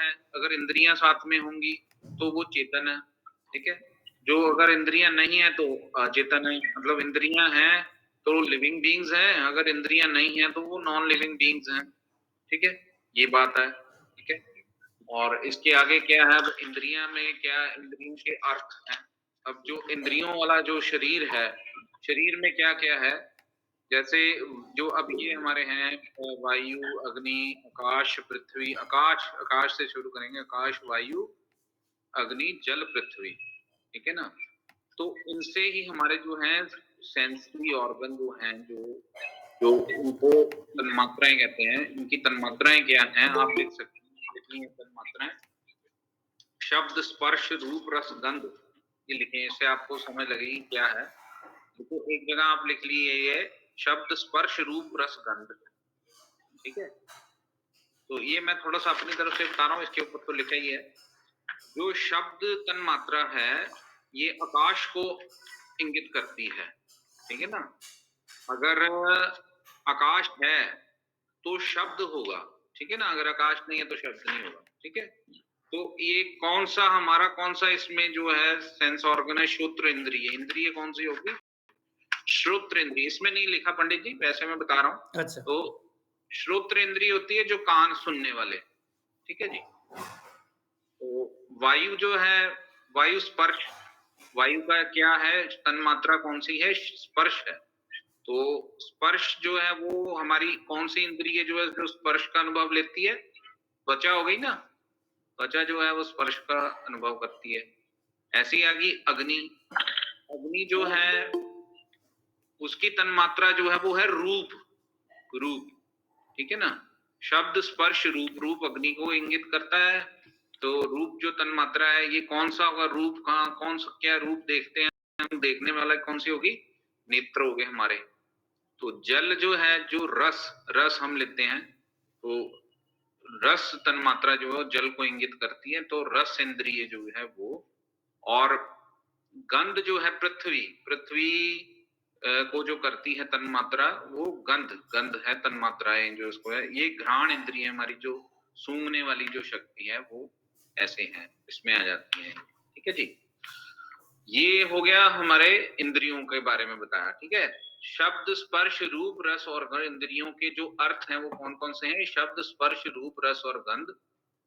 है, अगर इंद्रियां साथ में होंगी तो वो चेतन है, ठीक है। जो अगर इंद्रियां नहीं है तो अचेतन है, मतलब इंद्रियां हैं तो लिविंग बींग्स हैं, अगर इंद्रियां नहीं है तो वो नॉन लिविंग बींग्स हैं, ठीक है। ये बात है, ठीक है। और इसके आगे क्या है, अब इंद्रियां में क्या, इंद्रियों के अर्थ हैं। अब जो इंद्रियों वाला जो शरीर है, शरीर में क्या क्या है, जैसे जो अब ये हमारे हैं वायु, अग्नि, आकाश, पृथ्वी। आकाश, आकाश से शुरू करेंगे, आकाश, वायु, अग्नि, जल, पृथ्वी, ठीक है ना। तो इनसे ही हमारे जो हैं सेंसरी ऑर्गन जो हैं, जो जो उनको तन्मात्राएं कहते हैं। इनकी तन्मात्राएं क्या हैं, आप लिख सकते हैं, कितनी तन्मात्राएं। शब्द, स्पर्श, रूप, रस, गंध, ये लिखे, इससे आपको समझ लगेगी क्या है। तो एक जगह आप लिख लिए ये शब्द, स्पर्श, रूप, रस, गंध, ठीक है। तो ये मैं थोड़ा सा अपनी तरफ से बता रहा हूँ, इसके ऊपर तो लिखा ही है। जो शब्द तन्मात्रा है ये आकाश को इंगित करती है, ठीक है ना। अगर आकाश है तो शब्द होगा, ठीक है ना। अगर आकाश नहीं है तो शब्द नहीं होगा, ठीक है। तो ये कौन सा हमारा, कौन सा इसमें जो है सेंस ऑर्गन है, श्रोत्र इंद्रिय। इंद्रिय कौन सी होगी, श्रोत्र इंद्रिय। इसमें नहीं लिखा पंडित जी, वैसे मैं बता रहा हूँ। अच्छा। तो श्रोत्र इंद्रिय होती है जो कान सुनने वाले, ठीक है जी। तो वायु जो है, वायु स्पर्श, वायु का क्या है, तन्मात्रा कौन सी है, स्पर्श है। तो स्पर्श जो है वो हमारी कौन सी इंद्रिय जो है जो स्पर्श का अनुभव लेती है, त्वचा हो गई ना। त्वचा जो है वो स्पर्श का अनुभव करती है। ऐसी आ गई अग्नि। अग्नि जो है उसकी तन्मात्रा जो है वो है रूप, रूप, ठीक है ना। शब्द, स्पर्श, रूप। रूप अग्नि को इंगित करता है। तो रूप जो तन्मात्रा है ये कौन सा होगा, रूप कहाँ, कौन सा क्या रूप देखते हैं हम, देखने वाला कौन सी होगी, नेत्र हो गए हमारे। तो जल जो है, जो रस, रस हम लेते हैं, तो रस तन्मात्रा जो है जल को इंगित करती है, तो रस इंद्रिय जो है वो। और गंध जो है पृथ्वी, पृथ्वी को जो करती है तन्मात्रा, वो गंध, गंध है तन्मात्राएं जो इसको है। ये घ्राण इंद्रिय हमारी जो सूंघने वाली जो शक्ति है वो ऐसे हैं, इसमें आ जाती है, ठीक है जी। ये हो गया हमारे इंद्रियों के बारे में बताया, ठीक है। शब्द, स्पर्श, रूप, रस और गंध, इंद्रियों के जो अर्थ हैं वो कौन कौन से हैं, शब्द, स्पर्श, रूप, रस और गंध।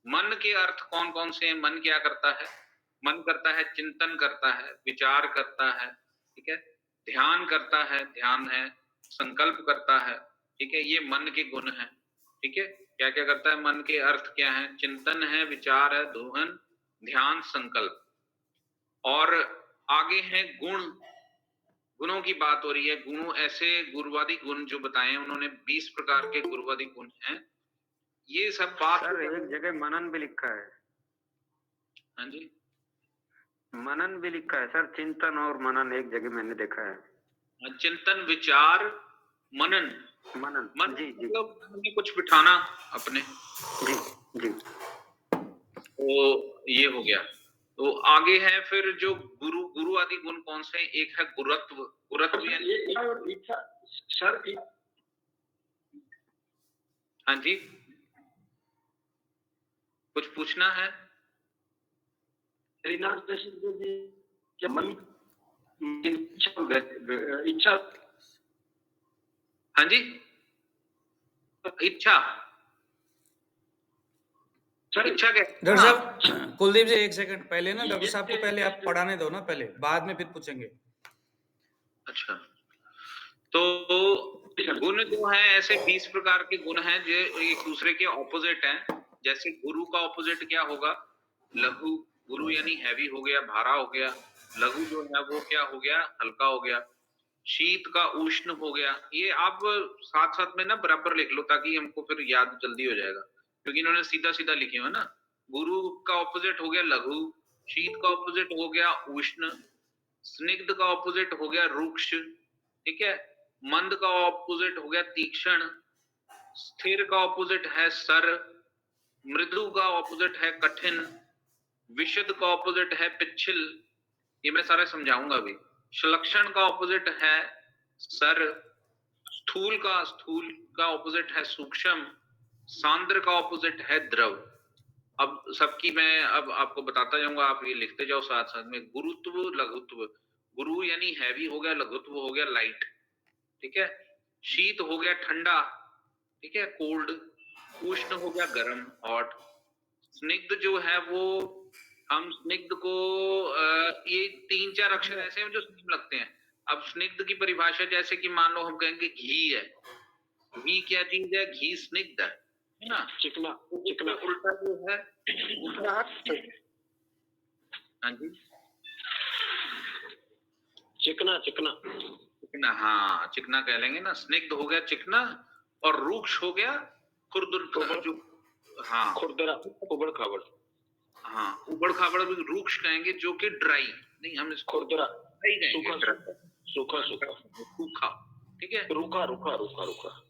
मन के अर्थ कौन कौन से हैं, मन क्या करता है, मन करता है चिंतन करता है, विचार करता है, ठीक है। ध्यान करता है, ध्यान है। संकल्प करता है, ठीक है, ये मन के गुण हैं, ठीक है। क्या क्या करता है, मन के अर्थ क्या है, चिंतन है, विचार है, दोहन, ध्यान, संकल्प। और आगे हैं गुण, गुणों की बात हो रही है। गुणों ऐसे गुरुवादी गुण जो बताए हैं उन्होंने, 20 प्रकार के गुरुवादी गुण हैं। ये सब बात सर एक जगह मनन भी लिखा है। हाँ जी, मनन भी लिखा है सर, चिंतन और मनन एक जगह मैंने देखा है। चिंतन, विचार, मनन। मनन, मन जी जी मतलब हमें कुछ बिठाना अपने, जी जी। तो ये हो गया। तो आगे है फिर जो गुरु, गुरु आदि गुण कौन से, एक है गुरुत्व, गुरुत्व यानी इच्छा सर। हाँ जी, कुछ पूछना है। क्या मन इच्छा, हाँ जी, इच्छा, इच्छा क्या, डॉक्टर साहब कुलदीप जी एक सेकंड पहले ना, डॉक्टर साहब को पहले आप पढ़ाने दो ना, पहले बाद में फिर पूछेंगे। अच्छा, तो गुण जो है ऐसे 20 प्रकार के गुण हैं जो एक दूसरे के ऑपोजिट हैं। जैसे गुरु का ऑपोजिट क्या होगा, लघु। गुरु यानी हैवी हो गया, भारा हो गया। लघु जो है वो क्या हो गया, हल्का हो गया। शीत का उष्ण हो गया। ये आप साथ साथ में ना बराबर लिख लो ताकि हमको फिर याद जल्दी हो जाएगा, क्योंकि इन्होंने सीधा सीधा लिखे हो ना। गुरु का ऑपोजिट हो गया लघु, शीत का ऑपोजिट हो गया उष्ण, स्निग्ध का ऑपोजिट हो गया रुक्ष, ठीक है। मंद का ऑपोजिट हो गया तीक्ष्ण, स्थिर का ऑपोजिट है सर, मृदु का ऑपोजिट है कठिन, विशद का ऑपोजिट है पिच्छिल। ये मैं सारा समझाऊंगा अभी। सुलक्षण का ऑपोजिट है सर, स्थूल का ऑपोजिट है सूक्ष्म, सांद्र का ऑपोजिट है द्रव। अब सबकी मैं अब आपको बताता जाऊंगा, आप ये लिखते जाओ साथ साथ में। गुरुत्व, लघुत्व। गुरु यानी हैवी हो गया, लघुत्व हो गया लाइट, ठीक है। शीत हो गया ठंडा, ठीक है, कोल्ड। उष्ण हो गया गर्म, हॉट। स्निग्ध जो है वो, हम स्निग्ध को ये 3-4 अक्षर ऐसे हैं जो सेम लगते हैं। अब स्निग्ध की परिभाषा जैसे कि मान लो हम कहेंगे घी है, घी क्या चीज है? घी स्निग्ध है ना। चिकना तो चिकना उसका उल्टा जो है, हाँ जी, चिकना चिकना चिकना, हाँ चिकना कह लेंगे ना। स्निग्ध हो गया चिकना, और रूक्ष हो गया खुरदुर जो, हाँ खुरदरा उबड़ खाबड़ हाँ, उबड़ खाबड़ भी रूक्ष कहेंगे, जो कि ड्राई नहीं, हम इसको खुरदरा ड्राई कहेंगे, सूखा सूखा सूखा सूखा, ठीक है। रूखा रूखा रूखा रूखा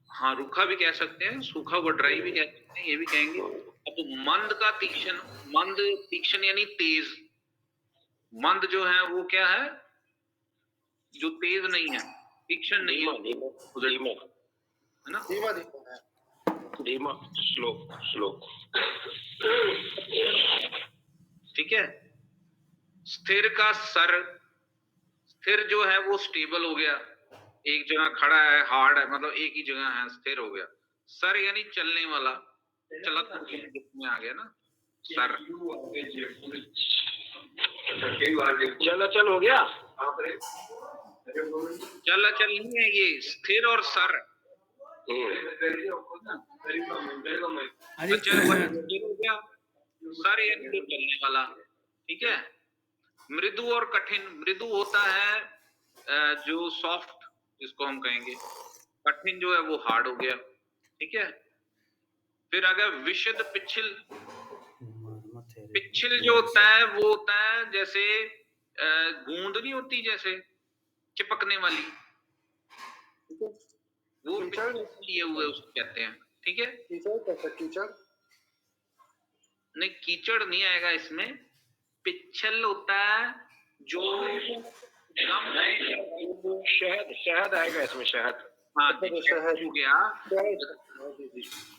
हाँ, रूखा भी कह सकते हैं, सूखा हुआ ड्राई भी कह सकते हैं, ये भी कहेंगे। अब मंद का तीक्ष्ण, मंद तीक्ष्ण यानी तेज। मंद जो है वो क्या है? जो तेज नहीं है, तीक्ष्ण नहीं है, धीमा है ना। धीमा स्लो स्लो ठीक है। स्थिर का सर, स्थिर जो है वो स्टेबल हो गया, एक जगह खड़ा है, हार्ड है, मतलब एक ही जगह है, स्थिर हो गया। सर यानी चलने वाला, चलत में आ गया ना सर। चल चल हो गया। चल चल नहीं है ये, स्थिर और सर। हाँ जी। चल हो गया, सर यानी जो चलने वाला, ठीक है। मृदु और कठिन, मृदु होता है जो सॉफ्ट, जिसको हम कहेंगे। कठिन जो है वो हार्ड हो गया, ठीक है। फिर अगर विशद पिछल, पिछल जो होता है वो होता है जैसे गूंद नहीं होती, जैसे चिपकने वाली, वो लिए हुए उसको कहते हैं, ठीक है। कीचड़ नहीं, कीचड़ नहीं आएगा इसमें। पिछल होता है जो शहद शहद आएगा इसमें, शहद। हाँ शहद हो गया,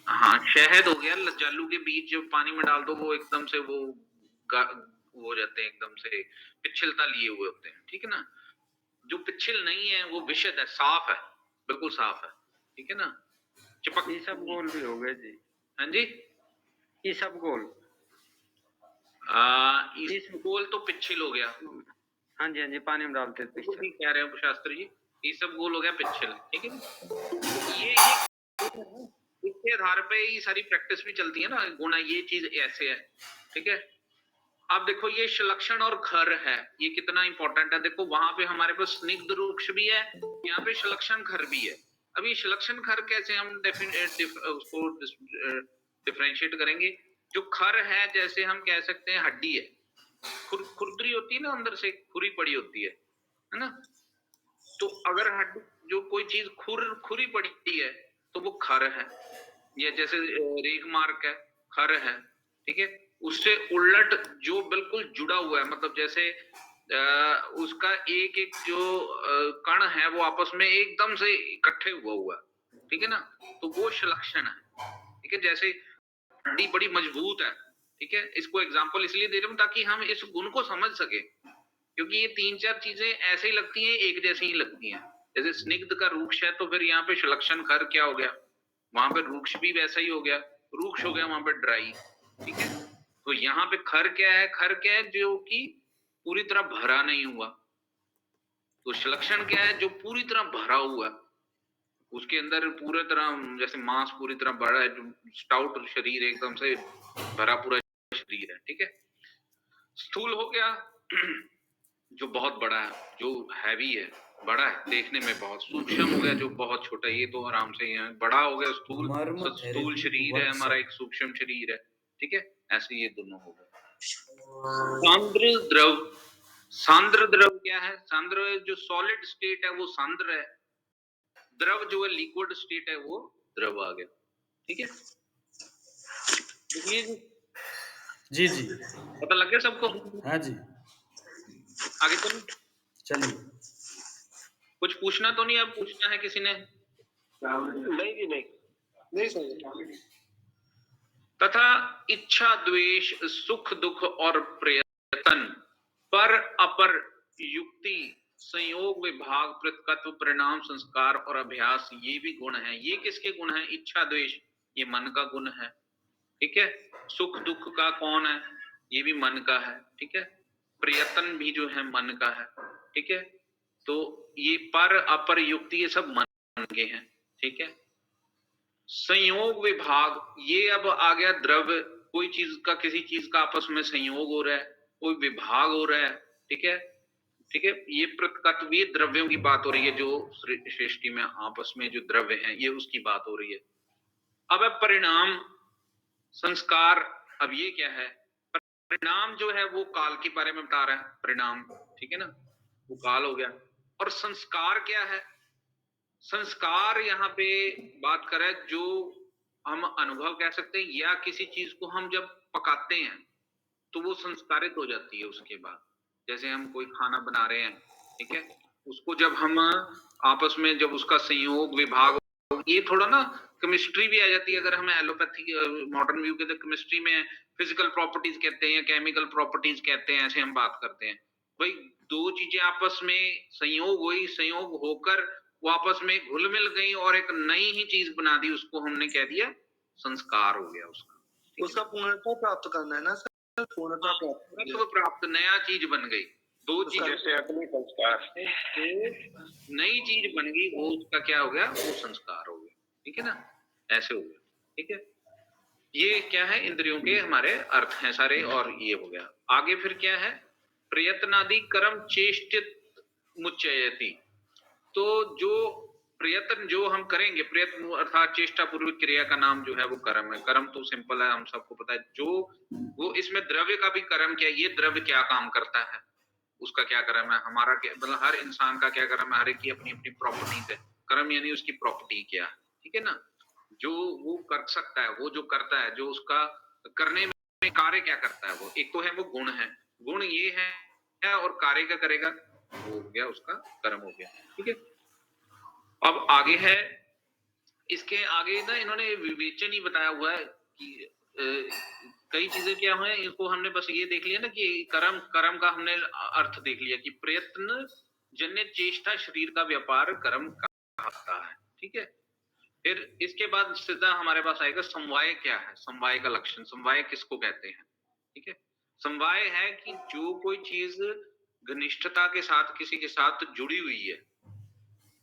हाँ शहद हो गया। जालू के बीज जब पानी में डाल दो वो एकदम से वो हो जाते हैं, एकदम से पिछलता लिए हुए होते हैं, ठीक है ना। जो पिछल नहीं है वो विशद है, साफ है, बिल्कुल साफ है, ठीक है ना। चिपक, ये सब गोल भी हो गए जी। हाँ जी, ये सब गोल, इस गोल तो पिछल हो गया। हाँ जी हाँ जी, पानी में डालते थे। ठीक कह रहे हो शास्त्री जी, ये सब गोल हो गया पिछल, ठीक है। ये इसके आधार पे ही सारी प्रैक्टिस भी चलती है ना, गुना ये चीज ऐसे है, ठीक है। अब देखो ये शलक्षण और खर है, ये कितना इंपॉर्टेंट है। देखो वहां पे हमारे पास स्निग्ध रूक्ष भी है, यहाँ पे शलक्षण खर भी है। अभी शलक्षण खर कैसे हम उसको डिफरेंशिएट करेंगे? जो खर है, जैसे हम कह सकते हैं हड्डी है, खुरदरी होती है ना, अंदर से खुरी पड़ी होती है ना। तो अगर हड्डी, जो कोई चीज खुरी पड़ी है तो वो खर है। ये जैसे रेख मार्क है, खर है, ठीक है। उससे उलट जो बिल्कुल जुड़ा हुआ है, मतलब जैसे उसका एक एक जो कण है वो आपस में एकदम से इकट्ठे हुआ, ठीक है ना, तो वो शलक्षण है, ठीक है। जैसे हड्डी बड़ी मजबूत है, ठीक है। इसको एग्जांपल इसलिए दे रहा हूं ताकि हम इस गुण को समझ सके, क्योंकि ये 3-4 चीजें ऐसे ही लगती हैं, एक जैसी ही लगती हैं। जैसे स्निग्ध का रूक्ष है, तो फिर यहाँ पे शलक्षण खर क्या हो गया, वहां पे रूक्ष भी वैसा ही हो गया, रूक्ष हो गया वहां पे ड्राई, ठीक है। तो यहाँ पे खर क्या है? खर क्या है? जो कि पूरी तरह भरा नहीं हुआ। तो शलक्षण क्या है? जो पूरी तरह भरा हुआ, उसके अंदर पूरे तरह जैसे मांस पूरी तरह भरा है, जो स्टाउट शरीर, एकदम से भरा पूरा शरीर है, ठीक है। स्थूल हो गया जो बहुत बड़ा है, जो हैवी है, बड़ा है देखने में, बहुत सूक्ष्म हो गया जो बहुत छोटा है, ये तो आराम से ही है। बड़ा हो गया स्थूल, स्थूल शरीर है हमारा, एक सूक्ष्म शरीर है, ठीक है। ऐसे ये दोनों हो गए। सांद्र द्रव, सांद्र द्रव क्या है? सांद्र जो सॉलिड स्टेट है वो सांद्र है, द्रव जो है लिक्विड स्टेट है वो द्रव आ गया, ठीक है। जी जी, पता लग गया सबको? हाँ जी, आगे चलो, चलिए। कुछ पूछना तो नहीं? अब पूछना है किसी ने? नहीं जी नहीं। नहीं सर, तथा इच्छा द्वेष सुख दुख और प्रयत्न पर अपर युक्ति संयोग विभाग प्रतिकत्व परिणाम संस्कार और अभ्यास ये भी गुण है। ये किसके गुण है? इच्छा द्वेष ये मन का गुण है, ठीक है। सुख दुख का कौन है? ये भी मन का है, ठीक है। प्रयत्न भी जो है मन का है, ठीक है। तो ये पर अपर युक्ति ये सब मन के हैं, ठीक है। संयोग विभाग ये अब आ गया द्रव्य, कोई चीज का किसी चीज का आपस में संयोग हो रहा है, कोई विभाग हो रहा है, ठीक है, ठीक है। ये प्रतिकत्व ये द्रव्यों की बात हो रही है, जो सृष्टि में आपस में जो द्रव्य हैं ये उसकी बात हो रही है। अब है परिणाम संस्कार। अब ये क्या है? परिणाम जो है वो काल के बारे में बता रहा है, परिणाम, ठीक है ना, वो काल हो गया। और संस्कार क्या है? संस्कार यहाँ पे बात करें जो हम अनुभव कह सकते हैं, या किसी चीज को हम जब पकाते हैं तो वो संस्कारित हो जाती है उसके बाद। जैसे हम कोई खाना बना रहे हैं, ठीक है, उसको जब हम आपस में जब उसका संयोग विभाग, ये थोड़ा ना केमिस्ट्री भी आ जाती है। अगर हम एलोपैथी मॉडर्न व्यू के, तो केमिस्ट्री में फिजिकल प्रॉपर्टीज कहते हैं या केमिकल प्रॉपर्टीज कहते हैं, ऐसे हम बात करते हैं। भाई दो चीजें आपस में संयोग हुई, संयोग होकर वो आपस में घुल मिल गई और एक नई ही चीज बना दी, उसको हमने कह दिया संस्कार हो गया उसका। उसका पूर्णता प्राप्त करना है ना सर, पूर्णता प्राप्त नया चीज बन गई, दो चीजें जैसे अग्नि संस्कार, नई चीज बन गई, वो उसका क्या हो गया? वो संस्कार हो गया, ठीक है ना, ऐसे हो गया, ठीक है। ये क्या है? इंद्रियों के हमारे अर्थ हैं सारे, और ये हो गया। आगे फिर क्या है? प्रयत्नादि कर्म चेष्टित मुच्ययति। तो जो प्रयत्न जो हम करेंगे, प्रयत्न अर्थात चेष्टा पूर्वक क्रिया का नाम जो है वो कर्म है। कर्म तो सिंपल है, हम सबको पता है। जो वो इसमें द्रव्य का भी कर्म क्या है, ये द्रव्य क्या काम करता है, उसका क्या कर्म है, हमारा क्या, मतलब हर इंसान का क्या कर्म है, हर एक की अपनी अपनी प्रॉपर्टीज है। कर्म यानी उसकी प्रॉपर्टी क्या है, ठीक है ना, जो वो कर सकता है, वो जो करता है, जो उसका करने में कार्य क्या करता है, वो एक तो है वो गुण है, गुण ये है, और कार्य क्या करेगा, वो हो गया उसका कर्म हो गया, ठीक है। अब आगे है, इसके आगे ना इन्होंने विवेचन ही बताया हुआ है कि कई चीजें क्या हुए, इनको हमने बस ये देख लिया ना कि कर्म, कर्म का हमने अर्थ देख लिया कि प्रयत्न जन्य चेष्टा शरीर का व्यापार कर्म कहता है, ठीक है। फिर इसके बाद सीधा हमारे पास आएगा समवाय क्या है, समवाय का लक्षण, समवाय किसको कहते हैं, ठीक है। समवाय है कि जो कोई चीज घनिष्ठता के साथ किसी के साथ जुड़ी हुई है,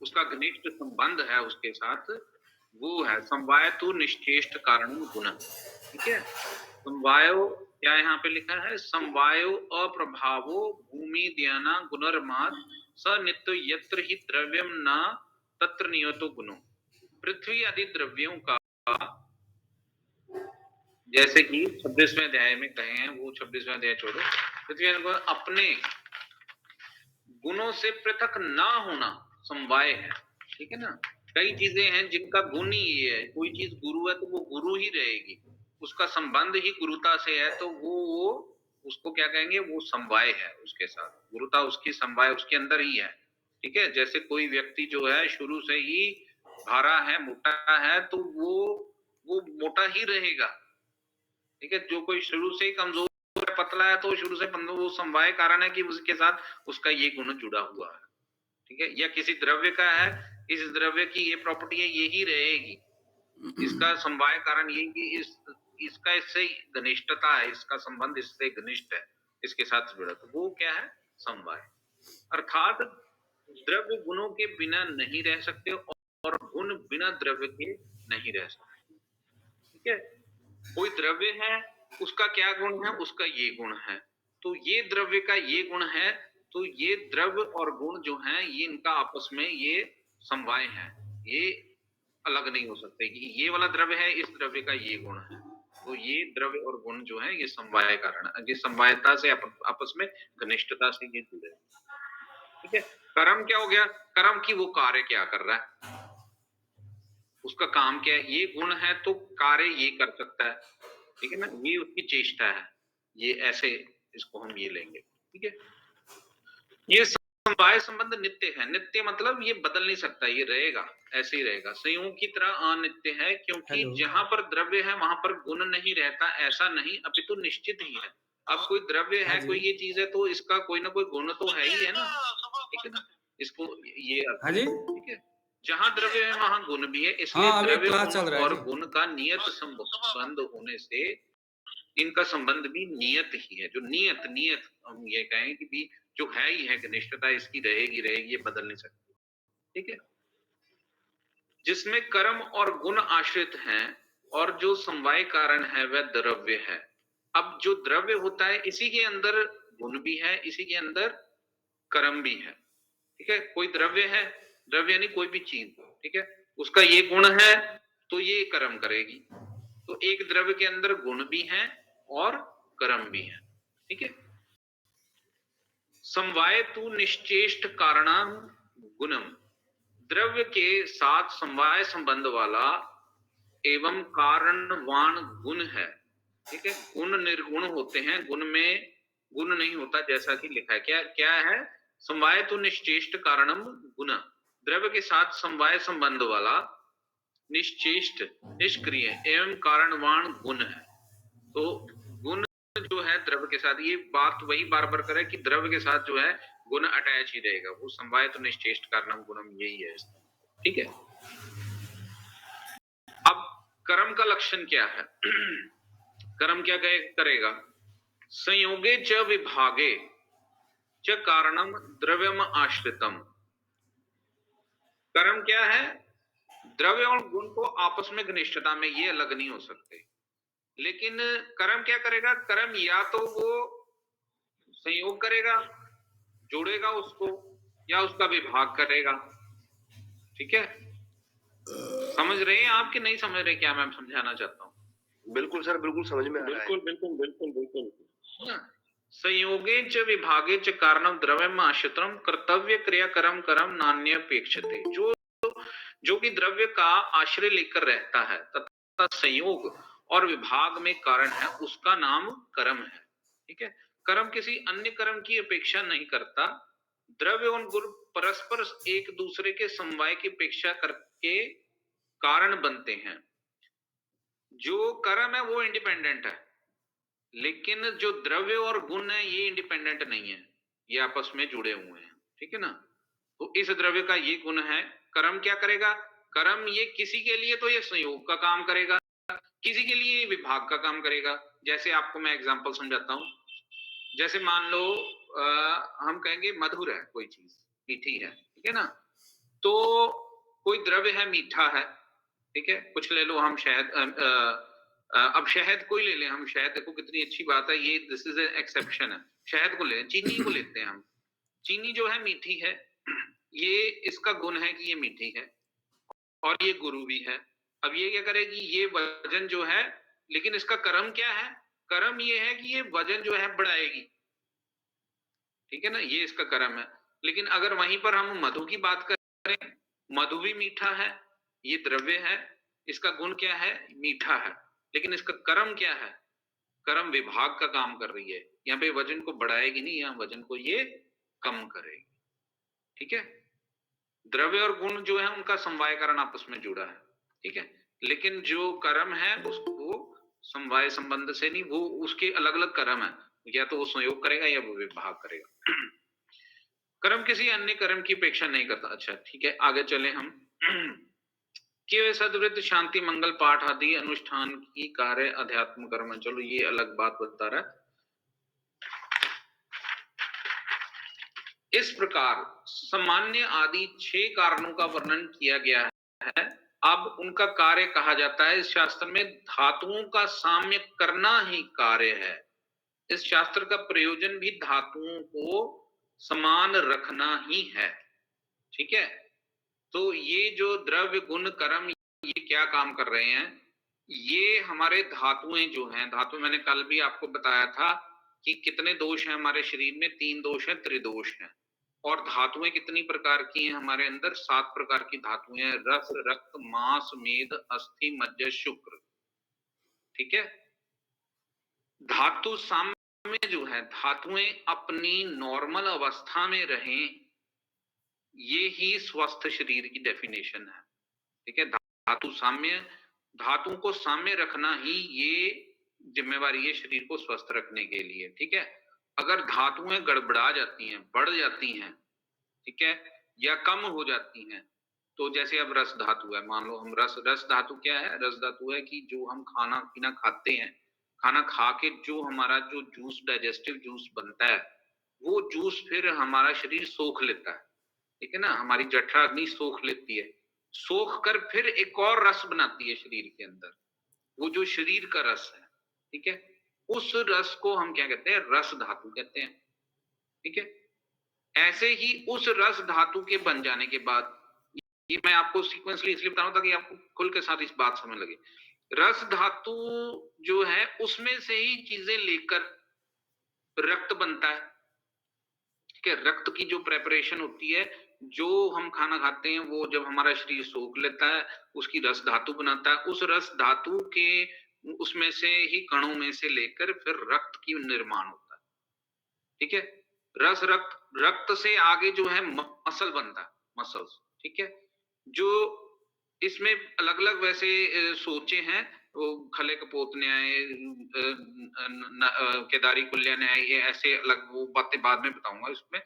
उसका घनिष्ठ संबंध है उसके साथ, वो है समवाय तो निश्चेष्ट कारण गुण, ठीक है। समवायो क्या यहाँ पे लिखा है? समवायो अप्रभावो भूमि द्याना गुणर्माद स नित्य यत्र ही द्रव्यम न तत्र नियतो गुणो। पृथ्वी आदि द्रव्यों का, जैसे कि 26वें अध्याय में कहे हैं, वो 26वां अध्याय छोड़ो, पृथ्वी अपने गुणों से पृथक ना होना समवाय है, ठीक है ना। कई चीजें हैं जिनका गुण ही ये है, कोई चीज गुरु है तो वो गुरु ही रहेगी, उसका संबंध ही गुरुता से है, तो वो उसको क्या कहेंगे? वो समवाय है उसके साथ, गुरुता उसकी समवाय उसके अंदर ही है, ठीक है। जैसे कोई व्यक्ति जो है शुरू से ही भारा है, मोटा है, तो वो मोटा ही रहेगा, ठीक है। जो कोई शुरू से ही कमजोर पतला है तो शुरू से वो समवाय कारण है कि उसके साथ उसका ये गुण जुड़ा हुआ है, ठीक है। या किसी द्रव्य का है, इस द्रव्य की ये प्रॉपर्टी है, ये ही रहेगी, इसका समवाय कारण ये कि इसका इससे घनिष्ठता है, इसका संबंध इससे घनिष्ठ है, इसके साथ जुड़ा, तो वो क्या है? समवाय। अर्थात द्रव्य गुणों के बिना नहीं रह सकते और गुण बिना द्रव्य के नहीं रह सकते, ठीक है। कोई द्रव्य है, उसका क्या गुण है? उसका ये गुण है, तो ये द्रव्य का ये गुण है, तो ये द्रव्य और गुण जो है ये इनका आपस में ये समवाय है, ये अलग नहीं हो सकते कि ये वाला द्रव्य है, इस द्रव्य का ये गुण है, तो ये द्रव्य और गुण जो है ये समवाय कारण, ये समवायता से आपस में घनिष्ठता से ये जुड़े, ठीक है। कर्म क्या हो गया? कर्म की वो कार्य क्या कर रहा है, उसका काम क्या है, ये गुण है तो कार्य ये कर सकता है, ठीक है ना, ये उसकी चेष्टा है, ये ऐसे इसको हम ये लेंगे, ठीक है। ये समवाय संबंध नित्य है। नित्य मतलब ये बदल नहीं सकता, ये रहेगा, ऐसे ही रहेगा। संयोग की तरह अनित्य है, क्योंकि हेलो। जहां पर द्रव्य है वहां पर गुण नहीं रहता, ऐसा नहीं, अपितु निश्चित ही है। अब कोई द्रव्य हाँ है, जी। कोई ये चीज है, तो इसका कोई ना कोई गुण तो है ही है ना, ठीक है ना, इसको ये अर्थ हाँ है, जी। ठीक है। जहां द्रव्य है वहां गुण भी है, इसलिए हाँ, अभी द्रव्य क्लास चल रहा है और जी। गुण का नियत संबंध होने से इनका संबंध भी नियत ही है। जो नियत नियत हम ये कहें कि भी जो है ही है, निष्ठता इसकी रहेगी रहेगी, ये बदल नहीं सकती, ठीक है। जिसमें कर्म और गुण आश्रित हैं और जो समवाय कारण है वह द्रव्य है। अब जो द्रव्य होता है इसी के अंदर गुण भी है, इसी के अंदर कर्म भी है, ठीक है। कोई द्रव्य है, द्रव्य यानी कोई भी चीज, ठीक है, उसका ये गुण है तो ये कर्म करेगी। तो एक द्रव्य के अंदर गुण भी है और कर्म भी है, ठीक है। समवाय तु निश्चेष्ट कारणम गुणम, द्रव्य के साथ समवाय संबंध वाला एवं कारणवान गुण है, ठीक है। गुण निर्गुण होते हैं, गुण में गुण नहीं होता, जैसा कि लिखा है। क्या क्या है? समवाय तो निश्चेष्ट कारणम गुण, द्रव्य के साथ समवाय संबंध वाला निश्चेष्ट निष्क्रिय एवं कारणवान गुण है। तो गुण जो है द्रव्य के साथ, ये बात वही बार बार करे कि द्रव्य के साथ जो है गुण अटैच ही रहेगा, वो समवाय तो निश्चेष्ट कारणम गुणम, यही है, ठीक है। अब कर्म का लक्षण क्या है? कर्म क्या करेगा? संयोगे च विभागे च कारणम द्रव्यम आश्रितम। कर्म क्या है? द्रव्य और गुण को आपस में घनिष्ठता में ये अलग नहीं हो सकते। लेकिन कर्म क्या करेगा? कर्म या तो वो संयोग करेगा, जोड़ेगा उसको, या उसका विभाग करेगा, ठीक है। समझ रहे हैं आप कि नहीं समझ रहे? क्या मैं समझाना चाहता हूं? बिल्कुल सर, बिल्कुल समझ में आ रहा है। बिल्कुल बिल्कुल बिल्कुल बिल्कुल। संयोगे च विभागे च कारणम द्रव्यम आश्रितम कर्तव्य क्रिया कर्म कर्म नान्यपेक्षते। जो कि द्रव्य का आश्रय लेकर रहता है तथा संयोग और विभाग में कारण है, उसका नाम कर्म है, ठीक है। कर्म किसी अन्य कर्म की अपेक्षा नहीं करता। द्रव्य और गुण परस्पर एक दूसरे के समवाय की अपेक्षा करके कारण बनते हैं। जो कर्म है वो इंडिपेंडेंट है, लेकिन जो द्रव्य और गुण है ये इंडिपेंडेंट नहीं है, ये आपस में जुड़े हुए हैं, ठीक है ना। तो इस द्रव्य का ये गुण है। कर्म क्या करेगा? कर्म ये किसी के लिए तो ये संयोग का काम करेगा, किसी के लिए विभाग का काम करेगा। जैसे आपको मैं एग्जांपल समझाता हूं। जैसे मान लो हम कहेंगे मधुर है कोई चीज, मीठी है, ठीक है ना। तो कोई द्रव्य है, मीठा है, ठीक है। कुछ ले लो, हम शहद, अब शहद को ही ले लें हम। शहद देखो कितनी अच्छी बात है, ये दिस इज एन एक्सेप्शन है। शहद को ले, चीनी को लेते हैं हम। चीनी जो है मीठी है, ये इसका गुण है कि ये मीठी है और ये गुरु भी है। अब ये क्या करेगी? ये वजन जो है, लेकिन इसका कर्म क्या है? कर्म ये है कि ये वजन जो है बढ़ाएगी, ठीक है ना, ये इसका कर्म है। लेकिन अगर वहीं पर हम मधु की बात करें, मधु भी मीठा है, ये द्रव्य है, इसका गुण क्या है? मीठा है, लेकिन इसका कर्म क्या है? कर्म विभाग का काम कर रही है। यहाँ पे वजन को बढ़ाएगी नहीं, यहाँ वजन को ये कम करेगी, ठीक है। द्रव्य और गुण जो है उनका समवाय कारण आपस में जुड़ा है, ठीक है। लेकिन जो कर्म है उसको समवाय संबंध से नहीं, वो उसके अलग अलग कर्म है, या तो वो संयोग करेगा या वो विभाग करेगा। कर्म किसी अन्य कर्म की अपेक्षा नहीं करता। अच्छा ठीक है, आगे चले हम। कि सदवृत्त शांति मंगल पाठ आदि अनुष्ठान की कार्य अध्यात्म कर्म। चलो ये अलग बात बता रहा है। इस प्रकार सामान्य आदि 6 कारणों का वर्णन किया गया है। अब उनका कार्य कहा जाता है। इस शास्त्र में धातुओं का साम्य करना ही कार्य है। इस शास्त्र का प्रयोजन भी धातुओं को समान रखना ही है, ठीक है। तो ये जो द्रव्य गुण कर्म ये क्या काम कर रहे हैं? ये हमारे धातुएं जो हैं, धातु मैंने कल भी आपको बताया था कि कितने दोष हैं हमारे शरीर में। 3 दोष हैं, त्रिदोष हैं। और धातुएं कितनी प्रकार की हैं हमारे अंदर? 7 प्रकार की धातुएं हैं। रस, रक्त, मांस, मेद, अस्थि, मज्जा, शुक्र, ठीक है। धातु साम्य जो है, धातुएं अपनी नॉर्मल अवस्था में रहें, ये ही स्वस्थ शरीर की डेफिनेशन है। ठीक है, धातु साम्य, धातुओं को साम्य रखना ही ये जिम्मेवारी है शरीर को स्वस्थ रखने के लिए। ठीक है, अगर धातुएं गड़बड़ा जाती हैं, बढ़ जाती हैं, ठीक है, या कम हो जाती हैं, तो जैसे अब रस धातु है, मान लो हम रस धातु क्या है? रस धातु है कि जो हम खाना पीना खाते हैं, खाना खा के जो हमारा जो जूस, डाइजेस्टिव जूस बनता है, वो जूस फिर हमारा शरीर सोख लेता है। ठीक है ना, हमारी जठराग्नि सोख लेती है, सोख कर फिर एक और रस बनाती है शरीर के अंदर, वो जो शरीर का रस है। ठीक है, उस रस को हम क्या कहते हैं? रस धातु कहते हैं। ठीक है, ऐसे ही उस रस धातु के बन जाने के बाद, ये मैं आपको सीक्वेंसली इसलिए बता रहा हूं ताकि आपको खुल के साथ इस बात समझ लगे। रस धातु जो है उसमें से ही चीजें लेकर रक्त बनता है। ठीक है, रक्त की जो प्रेपरेशन होती है, जो हम खाना खाते हैं वो जब हमारा शरीर सोख लेता है, उसकी रस धातु बनाता है, उस रस धातु के उसमें से ही कणों में से लेकर फिर रक्त की निर्माण होता है। ठीक है, रस रक्त से आगे जो है मसल बनता है, मसल्स। ठीक है, जो इसमें अलग अलग वैसे सोचे हैं, वो खले कपोत न्याय, केदारी कुल्य न्याय, ये ऐसे अलग, वो बातें बाद में बताऊंगा इसमें।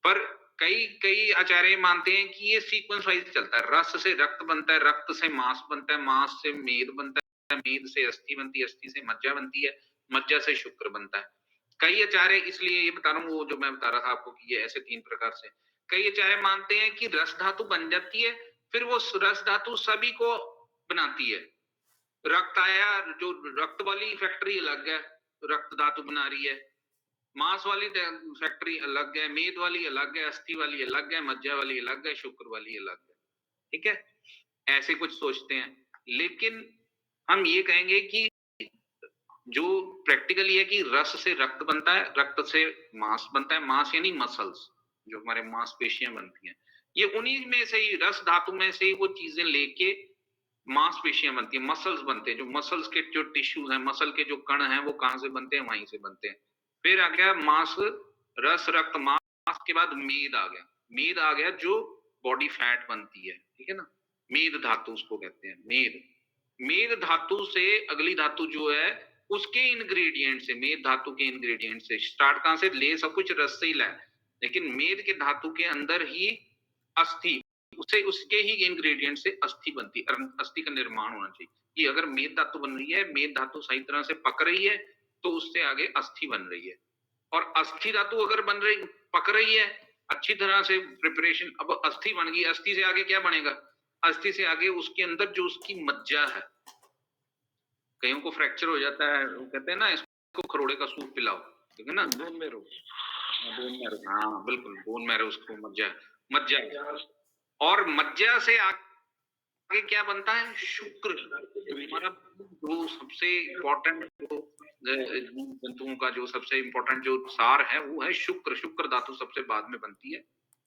पर कई कई आचार्य मानते हैं कि ये सीक्वेंस वाइज चलता है, रस से रक्त बनता है, रक्त से मांस बनता है, मांस से मेद बनता है, मेद से अस्थि बनती है, अस्थि से मज्जा बनती है, मज्जा से शुक्र बनता है। कई आचार्य, इसलिए ये बता रहा हूँ, वो जो मैं बता रहा था आपको कि ये ऐसे 3 प्रकार से, कई आचार्य मानते हैं कि रस धातु बन जाती है, फिर वो रस धातु सभी को बनाती है। रक्त आया, जो रक्त वाली फैक्ट्री अलग है, रक्त धातु बना रही है, मांस वाली फैक्ट्री अलग है, मेद वाली अलग है, अस्थि वाली अलग है, मज्जा वाली अलग है, शुक्र वाली अलग है। ठीक है, ऐसे कुछ सोचते हैं। लेकिन हम ये कहेंगे कि जो प्रैक्टिकली है कि रस से रक्त बनता है, रक्त से मांस बनता है, मांस यानी मसल्स, जो हमारे मांसपेशियां बनती हैं, ये उन्हीं में से ही, रस धातु में से ही वो चीजें लेके मांसपेशियां बनती हैं, मसल्स बनते हैं। जो मसल्स के जो टिश्यू हैं, मसल के जो कण हैं, वो कहां से बनते हैं? वहीं से बनते हैं। फिर आ गया मांस, रस, रक्त, मांस के बाद मेद आ गया। मेद आ गया जो बॉडी फैट बनती है। ठीक है ना, मेद धातु उसको कहते हैं, मेद। मेद धातु से अगली धातु जो है, उसके इंग्रेडिएंट से, मेद धातु के इंग्रेडिएंट से स्टार्ट, कहां से ले? सब कुछ रस से ही लाए, लेकिन मेद के धातु के अंदर ही अस्थि, उसे उसके ही इंग्रेडिएंट से अस्थि बनती है, अस्थि का निर्माण होना चाहिए। कि अगर मेद धातु बन रही है, मेद धातु सही तरह से पक रही है, तो उससे आगे अस्थि बन रही है। और अस्थि धातु अगर बन रही, पक रही है अच्छी तरह से प्रिपरेशन, अब अस्थि बन गई, अस्थि से आगे क्या बनेगा? अस्थि से आगे उसके अंदर जो उसकी मज्जा है, कईयों को फ्रैक्चर हो जाता है, वो कहते हैं ना इसको खरोड़े का सूप पिलाओ। ठीक है ना, बोन मेरो, बोन मैरो, हाँ बिल्कुल, बोन मैरो, उसको मज्जा, मज्जा। और मज्जा से आगे क्या बनता है? शुक्र। हमारा जो सबसे इम्पोर्टेंट, जो जंतुओं का जो सबसे इम्पोर्टेंट जो सार है, वो है शुक्र। शुक्र धातु सबसे बाद में बनती है।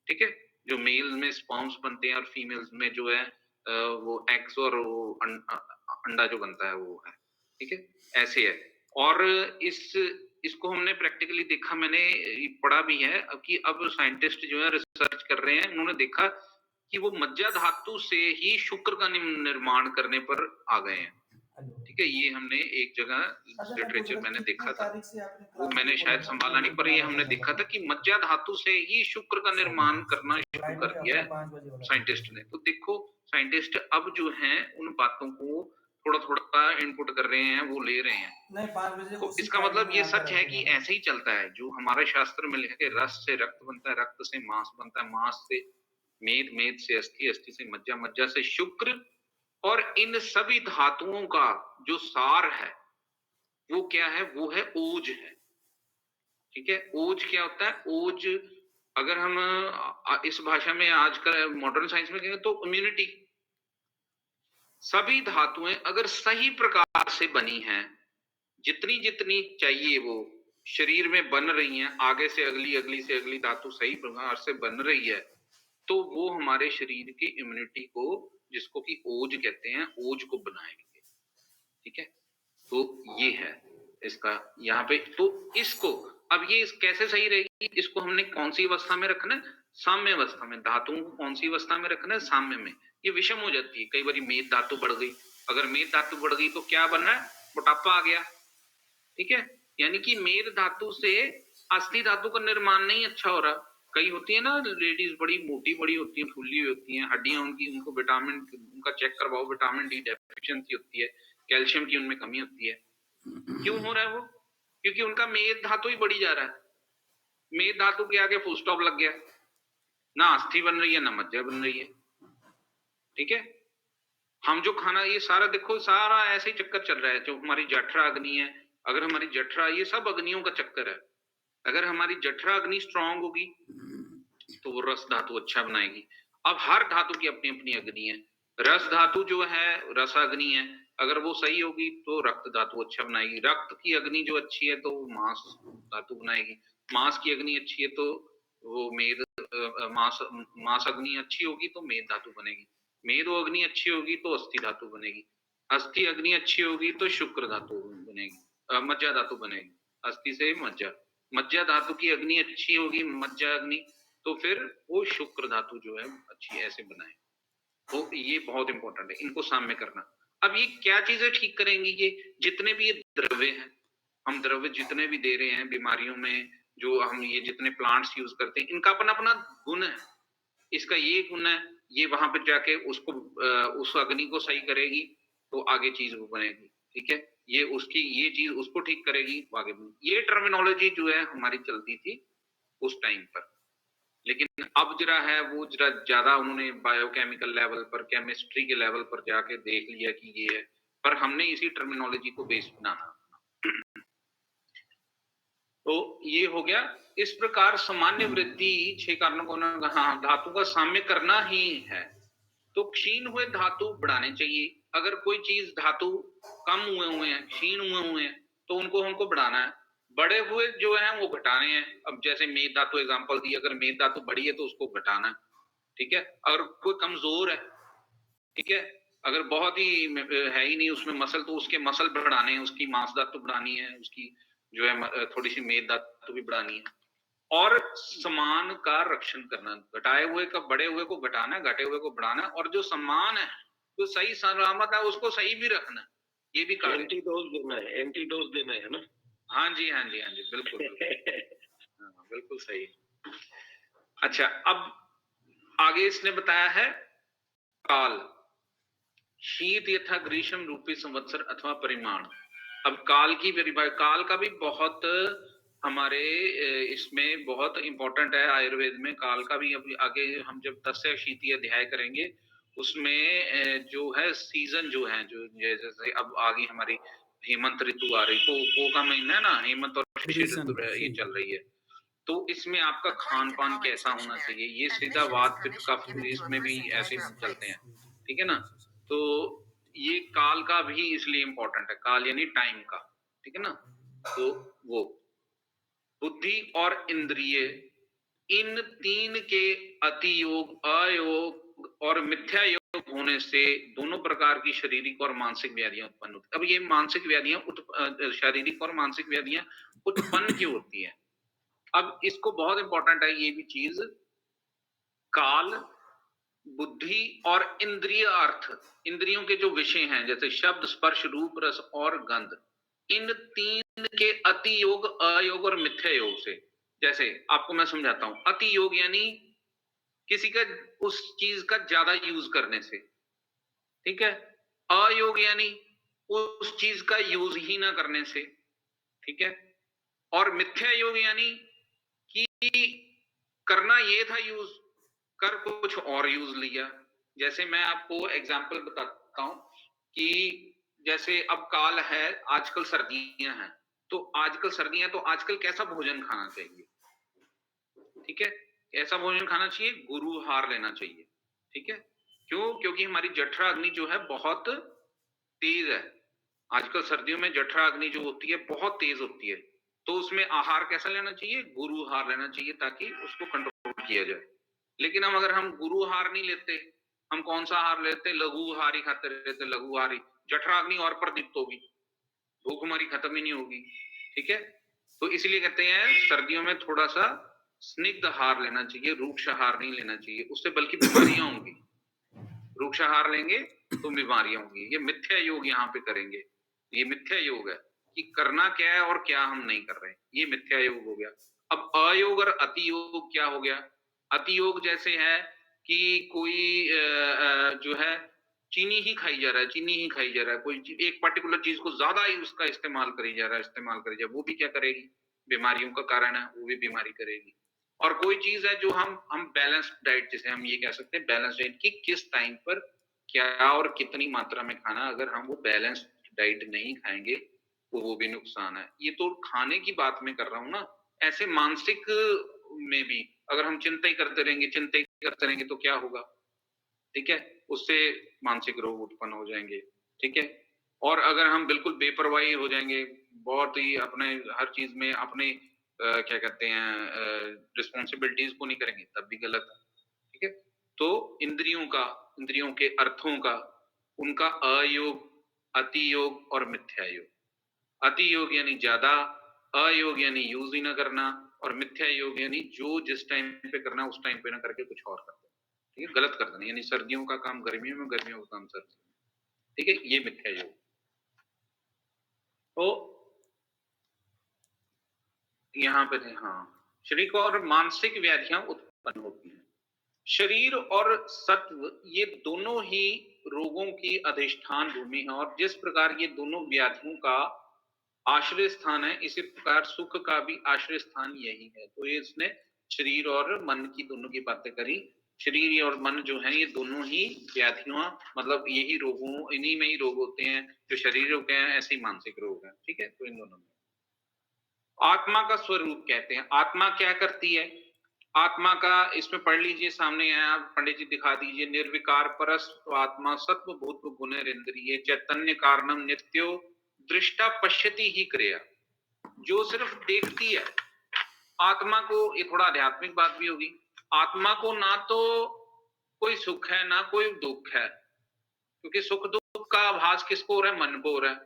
ठीक है, जो मेल में स्पर्म्स बनते हैं और फीमेल्स में जो है वो एग्स और वो अंडा जो बनता है वो है। ठीक है, ऐसे है। और इसको हमने प्रैक्टिकली देखा, मैंने पढ़ा भी है कि अब साइंटिस्ट जो है रिसर्च कर रहे हैं, उन्होंने देखा कि वो मज्जा धातु से ही शुक्र का निर्माण करने पर आ गए हैं। ठीक है, ये हमने एक जगह लिटरेचर मैंने देखा था, वो मैंने शायद संभाला नहीं, पर ये हमने देखा था कि मज्जा धातु से ही शुक्र का निर्माण करना शुरू कर दिया है साइंटिस्ट ने। तो देखो, साइंटिस्ट अब जो हैं उन बातों को थोड़ा थोड़ा इनपुट कर रहे हैं, वो ले रहे हैं। तो इसका मतलब ये सच है कि ऐसे ही चलता है, जो हमारे शास्त्र में लिखा है, रस से रक्त बनता है, रक्त से मांस बनता है, मांस से मेद, मेद से अस्थि, अस्थि से मज्जा, मज्जा से शुक्र। और इन सभी धातुओं का जो सार है वो क्या है? वो है ओज है। ठीक है, ओज क्या होता है? ओज अगर हम इस भाषा में आजकल मॉडर्न साइंस में कहें तो इम्यूनिटी। सभी धातुएं अगर सही प्रकार से बनी हैं, जितनी जितनी चाहिए वो शरीर में बन रही हैं, आगे से अगली, अगली से अगली धातु सही प्रकार से बन रही है, तो वो हमारे शरीर की इम्यूनिटी को, जिसको कि ओज कहते हैं, ओज को बनाएंगे। ठीक है, तो ये है इसका यहाँ पे। तो इसको अब ये कैसे सही रहेगी? इसको हमने कौन सी अवस्था में रखना है? साम्य अवस्था में, धातुओं को कौन सी अवस्था में रखना है, साम्य में। ये विषम हो जाती है, कई बार मेद धातु बढ़ गई, अगर मेद धातु बढ़ गई तो क्या बन रहा है, मोटापा आ गया, ठीक है। यानी कि मेद धातु से अस्थि धातु का निर्माण नहीं अच्छा हो रहा। कई होती है ना लेडीज बड़ी मोटी बड़ी होती है, फुल्ली हुई होती हैं, हड्डियां उनकी, उनको विटामिन उनका चेक करवाओ, विटामिन डी डेफिशिएंसी होती है, कैल्शियम की उनमें कमी होती है। क्यों हो रहा है वो, क्योंकि उनका मेद धातु ही बढ़ी जा रहा है। मेद धातु के आगे फुल स्टॉप लग गया, ना अस्थि बन रही है ना मज्जा बन रही है, ठीक है। हम जो खाना, ये सारा देखो, सारा ऐसे ही चक्कर चल रहा है। जो हमारी जठरा अग्नि है, अगर हमारी जठरा, ये सब अग्नियों का चक्कर है। अगर हमारी जठरा अग्नि स्ट्रांग होगी तो वो रस धातु अच्छा बनाएगी। अब हर धातु की अपनी अपनी अग्नि है। रस धातु जो है, रस अग्नि है, अगर वो सही होगी तो रक्त धातु अच्छा बनाएगी। रक्त की अग्नि जो अच्छी है तो वो मांस धातु बनाएगी। मांस की अग्नि अच्छी है तो वो मेद, मांस अग्नि अच्छी होगी तो मेद धातु बनेगी। मेद अग्नि अच्छी होगी तो अस्थि धातु बनेगी। अस्थि अग्नि अच्छी होगी तो शुक्र धातु बनेगी, मज्जा धातु बनेगी। अस्थि से मज्जा, मज्जा धातु की अग्नि अच्छी होगी, मज्जा अग्नि, तो फिर वो शुक्र धातु जो है अच्छी ऐसे बनाए। तो ये बहुत इंपॉर्टेंट है, इनको साम्य करना। अब ये क्या चीजें ठीक करेंगी, ये जितने भी ये द्रव्य हैं, हम द्रव्य जितने भी दे रहे हैं बीमारियों में, जो हम ये जितने प्लांट्स यूज करते हैं, इनका अपना अपना गुण है। इसका ये गुण है, ये वहां पे जाके उसको उस अग्नि को सही करेगी तो आगे चीज वो बनेगी, ठीक है। ये उसकी, ये चीज उसको ठीक करेगी तो आगे बनेगी। ये टर्मिनोलॉजी जो है हमारी चलती थी उस टाइम पर, लेकिन अब जरा है वो जरा ज्यादा उन्होंने बायोकेमिकल लेवल पर, केमिस्ट्री के लेवल पर जाके देख लिया कि ये है, पर हमने इसी टर्मिनोलॉजी को बेस बनाना। तो ये हो गया। इस प्रकार सामान्य वृद्धि 6 कारणों को, हाँ, धातु का साम्य करना ही है। तो क्षीण हुए धातु बढ़ाने चाहिए। अगर कोई चीज धातु कम हुए हैं, क्षीण हुए हैं, तो उनको हमको बढ़ाना है। बड़े हुए जो है वो घटाने हैं। अब जैसे मेद धातु एग्जांपल दी, अगर मेद धातु बढ़ी है तो उसको घटाना है, ठीक है। अगर कोई कमजोर है, ठीक है, अगर बहुत ही है ही नहीं उसमें मसल, तो उसके मसल बढ़ाने हैं, उसकी मांस धातु बढ़ानी है, उसकी जो है थोड़ी सी मेद धातु भी बढ़ानी है। और समान का रक्षण करना, घटाए हुए का, बड़े हुए को घटाना, घटे हुए को बढ़ाना, और जो समान है, जो सही सलामत है, उसको सही भी रखना, ये भी कार्य। एंटीडोज देना है, एंटीडोज देना है ना। हाँ जी, हाँ जी, हाँ जी, बिल्कुल हाँ, बिल्कुल सही। अच्छा, अब आगे इसने बताया है काल, शीत यथा ग्रीष्म रूपी संवत्सर अथवा परिमाण। अब काल की परिभाषा, काल का भी बहुत हमारे इसमें बहुत इंपॉर्टेंट है आयुर्वेद में। काल का भी अभी आगे हम जब तस्य शीती अध्याय करेंगे उसमें जो है सीजन जो है, जो जैसे अब आगे हमारी हेमंत ऋतु आ रही, पो का महीना है ना, हेमंत और शिशिर ऋतु ये चल रही है। तो इसमें आपका खान पान कैसा होना चाहिए, ये सीधा वात पित्त कफ, इसमें भी ऐसे चलते हैं, ठीक है ना। तो ये काल का भी इसलिए इंपॉर्टेंट है, काल यानी टाइम का, ठीक है ना। तो वो बुद्धि और इंद्रिय, इन तीन के अति योग, अयोग और मिथ्या योग होने से दोनों प्रकार की शारीरिक और मानसिक व्याधियां उत्पन्न होती। अब ये मानसिक व्याधियां, शारीरिक और मानसिक व्याधियां उत्पन्न क्यों होती है? अब इसको बहुत इंपॉर्टेंट है ये भी चीज। काल, बुद्धि और इंद्रिय अर्थ, इंद्रियों के जो विषय हैं जैसे शब्द, स्पर्श, रूप, रस और गंध, इन तीन के अति योग, अयोग और मिथ्या योग से, जैसे आपको मैं समझाता हूं। अति योग यानी किसी का उस चीज का ज्यादा यूज करने से, ठीक है। अयोग यानी उस चीज का यूज ही ना करने से, ठीक है। और मिथ्या योग यानी कि करना ये था यूज, कर कुछ और यूज लिया। जैसे मैं आपको एग्जांपल बताता हूं कि जैसे अब काल है, आजकल सर्दियां हैं, तो आजकल सर्दियां, तो आजकल कैसा भोजन खाना चाहिए, ठीक है। ऐसा भोजन खाना चाहिए, गुरुहार लेना चाहिए, ठीक है। क्यों? क्योंकि हमारी जठरा अग्नि जो है बहुत तेज है। आजकल सर्दियों में जठरा अग्नि जो होती है बहुत तेज होती है, तो उसमें आहार कैसा लेना चाहिए, गुरुहार लेना चाहिए, ताकि उसको कंट्रोल किया जाए। लेकिन हम गुरुहार नहीं लेते, हम कौन सा आहार लेते, लघुहार ही खाते रहते, लघुहार ही, जठरा अग्नि और प्रदीप्त होगी, भूख हमारी खत्म ही नहीं होगी, ठीक है। तो इसलिए कहते हैं सर्दियों में थोड़ा सा स्निग्ध आहार लेना चाहिए, रूक्ष आहार नहीं लेना चाहिए, उससे बल्कि बीमारियां होंगी। रूक्ष आहार लेंगे तो बीमारियां होंगी। ये मिथ्या योग यहाँ पे करेंगे, ये मिथ्या योग है कि करना क्या है और क्या हम नहीं कर रहे हैं, ये मिथ्या योग हो गया। अब अयोग और अति योग क्या हो गया? अति योग जैसे है कि कोई जो है चीनी ही खाई जा रहा है, चीनी ही खाई जा रहा है, कोई एक पर्टिकुलर चीज को ज्यादा ही उसका इस्तेमाल करी जा रहा है, इस्तेमाल करी जा रहा है, वो भी क्या करेगी? बीमारियों का कारण है, वो भी बीमारी करेगी। और कोई चीज है जो हम बैलेंस डाइट, जिसे हम ये कह सकते हैं बैलेंस डाइट, की किस टाइम पर क्या और कितनी मात्रा में खाना, अगर हम वो बैलेंस डाइट नहीं खाएंगे तो वो भी नुकसान है। ये तो खाने की बात मैं कर रहा हूँ ना, ऐसे मानसिक में भी अगर हम चिंता ही करते रहेंगे तो क्या होगा? ठीक है, उससे मानसिक रोग उत्पन्न हो जाएंगे। ठीक है, और अगर हम बिल्कुल बेपरवाही हो जाएंगे, बहुत ही अपने हर चीज में अपने क्या कहते हैं रिस्पॉन्सिबिलिटीज को नहीं करेंगे, तब भी गलत है। ठीक है, तो इंद्रियों के अर्थों का, उनका अयोग, अति योग और मिथ्या योग। अति योग यानी ज्यादा, अयोग यानी यूज ही ना करना, और मिथ्या योग यानी जो जिस टाइम पे करना उस टाइम पे ना करके कुछ और करना। ठीक है, गलत कर देना, यानी सर्दियों का काम गर्मियों में, गर्मियों का काम सर्दियों में। ठीक है, ये मिथ्या योग। तो यहाँ पे थे, हाँ, शरीर को और मानसिक व्याधियां उत्पन्न होती हैं। शरीर और सत्व ये दोनों ही रोगों की अधिष्ठान भूमि है, और जिस प्रकार ये दोनों व्याधियों का आश्रय स्थान है, इसी प्रकार सुख का भी आश्रय स्थान यही है। तो ये इसने शरीर और मन की दोनों की बातें करी। शरीर और मन जो है ये दोनों ही व्याधियों, मतलब यही रोगों, इन्हीं में ही रोग होते हैं। जो शरीर रोग हैं ऐसे ही मानसिक रोग हैं। ठीक है, तो इन दोनों में आत्मा का स्वरूप कहते हैं। आत्मा क्या करती है? आत्मा का इसमें पढ़ लीजिए, सामने है, आप पंडित जी दिखा दीजिए। निर्विकार परस्व आत्मा सत्व भूत गुणेरिंद्रिय चैतन्य कारणम नित्यो दृष्टा पश्यति ही क्रिया। जो सिर्फ देखती है आत्मा को, ये थोड़ा आध्यात्मिक बात भी होगी, आत्मा को ना तो कोई सुख है ना कोई दुख है, क्योंकि सुख दुख का आभास किसको हो रहा है? मन को हो रहा है।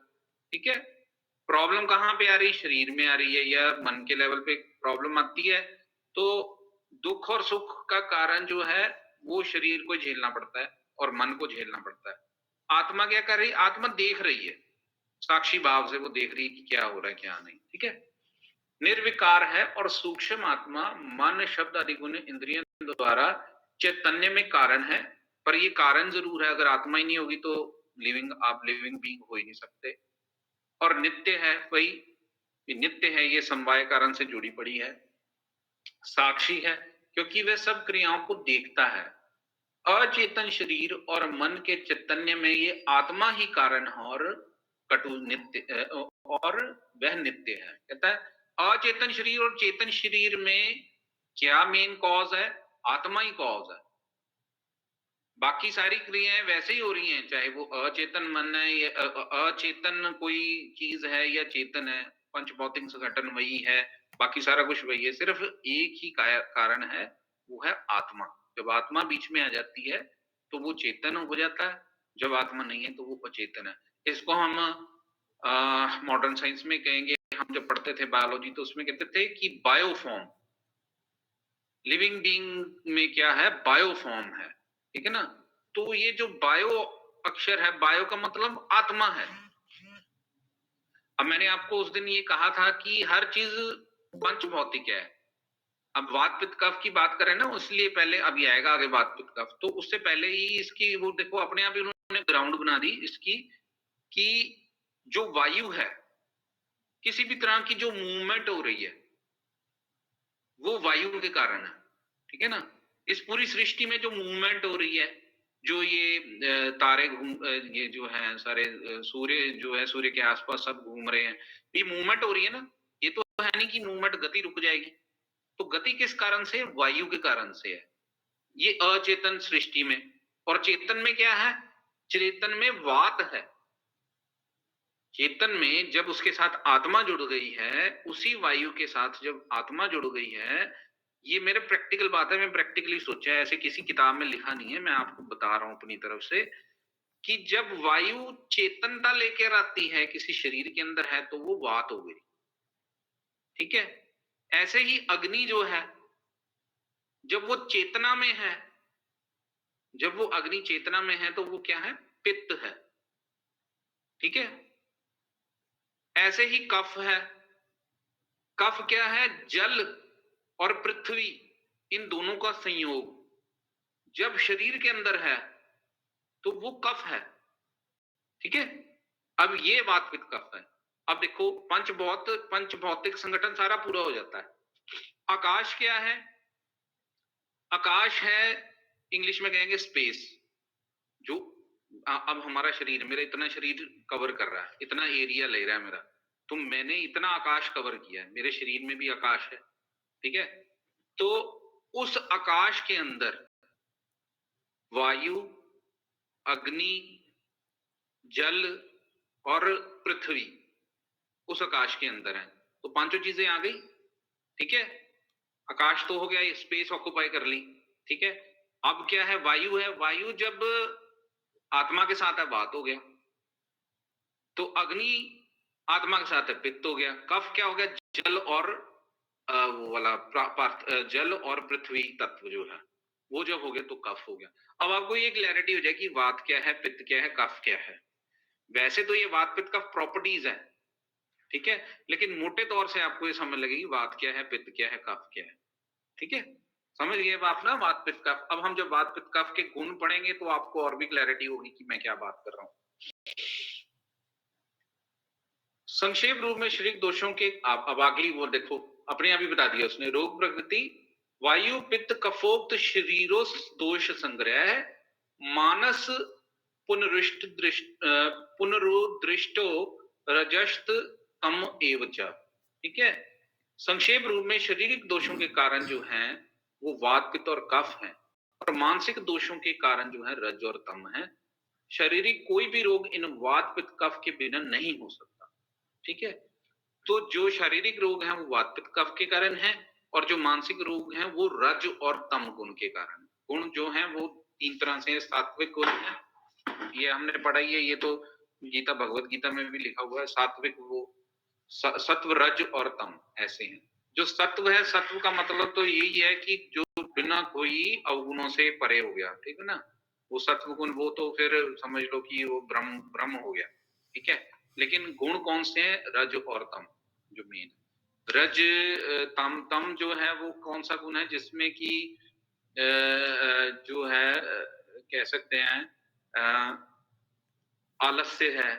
ठीक है, प्रॉब्लम कहाँ पे आ रही है? शरीर में आ रही है या मन के लेवल पे प्रॉब्लम आती है। तो दुख और सुख का कारण जो है वो शरीर को झेलना पड़ता है और मन को झेलना पड़ता है। आत्मा क्या कर रही है? आत्मा देख रही है, साक्षी भाव से वो देख रही है कि क्या हो रहा है क्या नहीं। ठीक है, निर्विकार है, और सूक्ष्म आत्मा मन शब्द आदि गुण इंद्रियों द्वारा चैतन्य में कारण है। पर ये कारण जरूर है, अगर आत्मा ही नहीं होगी तो आप लिविंग बीइंग हो ही नहीं सकते। और नित्य है, वही नित्य है, ये समवाय कारण से जुड़ी पड़ी है। साक्षी है, क्योंकि वह सब क्रियाओं को देखता है। अचेतन शरीर और मन के चैतन्य में ये आत्मा ही कारण है, और कटु नित्य, और वह नित्य है। कहता है अचेतन शरीर और चेतन शरीर में क्या मेन कॉज है? आत्मा ही कॉज है। बाकी सारी क्रियाएं वैसे ही हो रही हैं, चाहे वो अचेतन मन है या अचेतन कोई चीज है या चेतन है, पंच भौतिक संघटन वही है, बाकी सारा कुछ वही है। सिर्फ एक ही कारण है, वो है आत्मा। जब आत्मा बीच में आ जाती है तो वो चेतन हो जाता है, जब आत्मा नहीं है तो वो अचेतन है। इसको हम मॉडर्न साइंस में कहेंगे, हम जब पढ़ते थे बायोलॉजी तो उसमें कहते थे कि बायोफॉर्म। लिविंग बीइंग में क्या है? बायोफॉर्म है। ठीक है ना, तो ये जो बायो अक्षर है, बायो का मतलब आत्मा है। अब मैंने आपको उस दिन ये कहा था कि हर चीज पंच भौतिक है। अब वात पित्त कफ की बात करें ना, इसलिए पहले अभी आएगा आगे वात पित्त कफ, तो उससे पहले ही इसकी वो देखो अपने आप ही उन्होंने ग्राउंड बना दी इसकी, कि जो वायु है, किसी भी तरह की जो मूवमेंट हो रही है वो वायु के कारण है। ठीक है ना, इस पूरी सृष्टि में जो मूवमेंट हो रही है, जो ये तारे ये जो है सारे सूर्य जो है, सूर्य के आसपास सब घूम रहे हैं, ये मूवमेंट हो रही है ना। ये तो है नहीं कि मूवमेंट गति रुक जाएगी। तो गति किस कारण से? वायु के कारण से है। ये अचेतन सृष्टि में। और चेतन में क्या है? चेतन में वात है। चेतन में जब उसके साथ आत्मा जुड़ गई है, उसी वायु के साथ जब आत्मा जुड़ गई है, ये मेरे प्रैक्टिकल बात है, मैं प्रैक्टिकली सोचा है, ऐसे किसी किताब में लिखा नहीं है, मैं आपको बता रहा हूं अपनी तरफ से, कि जब वायु चेतनता लेकर आती है किसी शरीर के अंदर है तो वो वात हो गई। ठीक है, ऐसे ही अग्नि जो है, जब वो चेतना में है, जब वो अग्नि चेतना में है तो वो क्या है? पित्त है। ठीक है, ऐसे ही कफ है। कफ क्या है? जल और पृथ्वी, इन दोनों का संयोग जब शरीर के अंदर है तो वो कफ है। ठीक है, अब ये वात पित्त कफ है। अब देखो पंच भौतिक संगठन सारा पूरा हो जाता है। आकाश क्या है? आकाश है, इंग्लिश में कहेंगे स्पेस। जो अब हमारा शरीर, मेरा इतना शरीर कवर कर रहा है, इतना एरिया ले रहा है मेरा, तो मैंने इतना आकाश कवर किया है, मेरे शरीर में भी आकाश है। ठीक है, तो उस आकाश के अंदर वायु, अग्नि, जल और पृथ्वी उस आकाश के अंदर है। तो पांचों चीजें आ गई। ठीक है, आकाश तो हो गया, ये स्पेस ऑक्युपाई कर ली। ठीक है, अब क्या है? वायु है। वायु जब आत्मा के साथ है, बात हो गया। तो अग्नि आत्मा के साथ है, पित्त हो गया। कफ क्या हो गया? जल और वो वाला जल और पृथ्वी तत्व जो है वो जब हो गया तो कफ हो गया। अब आपको ये क्लैरिटी हो जाए कि वात क्या है, पित्त क्या है, कफ क्या है। वैसे तो ये वात पित्त कफ प्रॉपर्टीज है, ठीक है, लेकिन मोटे तौर से आपको ये समझ लगेगी वात क्या है, पित्त क्या है, कफ क्या है। ठीक है, समझ गए आप ना वात पित्त कफ। अब हम जब वात पित्त कफ के गुण पढ़ेंगे तो आपको और भी क्लैरिटी होगी कि मैं क्या बात कर रहा हूं। संक्षेप रूप में शरीर दोषों के अब अगली वो देखो, अपने आप ही बता दिया उसने। रोग प्रकृति वायु पित्त कफोक्त शरीरो दोष संग्रह मानस पुनरुदृष्टो रजस्त तम एवच। ठीक है, संक्षेप रूप में शारीरिक दोषों के कारण जो हैं वो वात पित्त और कफ हैं, और मानसिक दोषों के कारण जो है रज और तम है। शारीरिक कोई भी रोग इन वात पित्त कफ के बिना नहीं हो सकता। ठीक है, तो जो शारीरिक रोग हैं वो वात पित्त कफ के कारण हैं, और जो मानसिक रोग हैं वो रज और तम गुण के कारण। गुण जो हैं वो तीन तरह से, सात्विक गुण है, ये हमने पढ़ा ही है, ये तो गीता भगवत गीता में भी लिखा हुआ है। सात्विक वो सत्व, रज और तम ऐसे हैं। जो सत्व है, सत्व का मतलब तो यही है कि जो बिना कोई अवगुणों से परे हो गया। ठीक है ना, वो सत्व गुण, वो तो फिर समझ लो कि वो ब्रह्म ब्रह्म हो गया। ठीक है, लेकिन गुण कौन से हैं? रज और तम जो मेन। रज तम, तम जो है वो कौन सा गुण है? जिसमें कि जो है कह सकते हैं आलस्य है,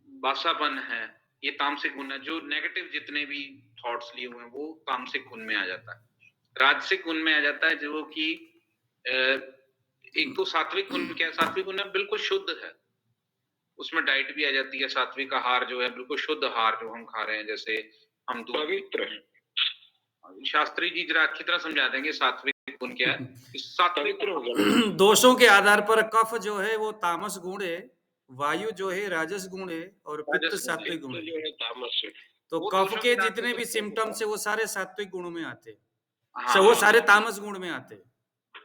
बासापन है, ये तामसिक गुण है। जो नेगेटिव जितने भी थॉट्स लिए हुए हैं वो तामसिक गुण में आ जाता है। राजसिक गुण में आ जाता है जो कि एक तो सात्विक गुण क्या है? सात्विक गुण है बिल्कुल शुद्ध है, उसमें डाइट भी आ जाती है। सात्विक आहार जो है बिल्कुल शुद्ध आहार जो हम खा रहे हैं, जैसे हम पवित्र। शास्त्री जी जरा अच्छी तरह समझा देंगे सात्विक गुण क्या है। सात्विक दोषों के आधार पर कफ जो है वो तामस गुण है, वायु जो है राजस गुण है, और पित्त सात्विक गुण है। जो है तामस है। तो वो कफ दोषों के के जितने भी आधार सिम्टम्स है वो सारे सात्विक गुणों में आते हैं, हाँ, वो सारे तामस गुण में आते हैं।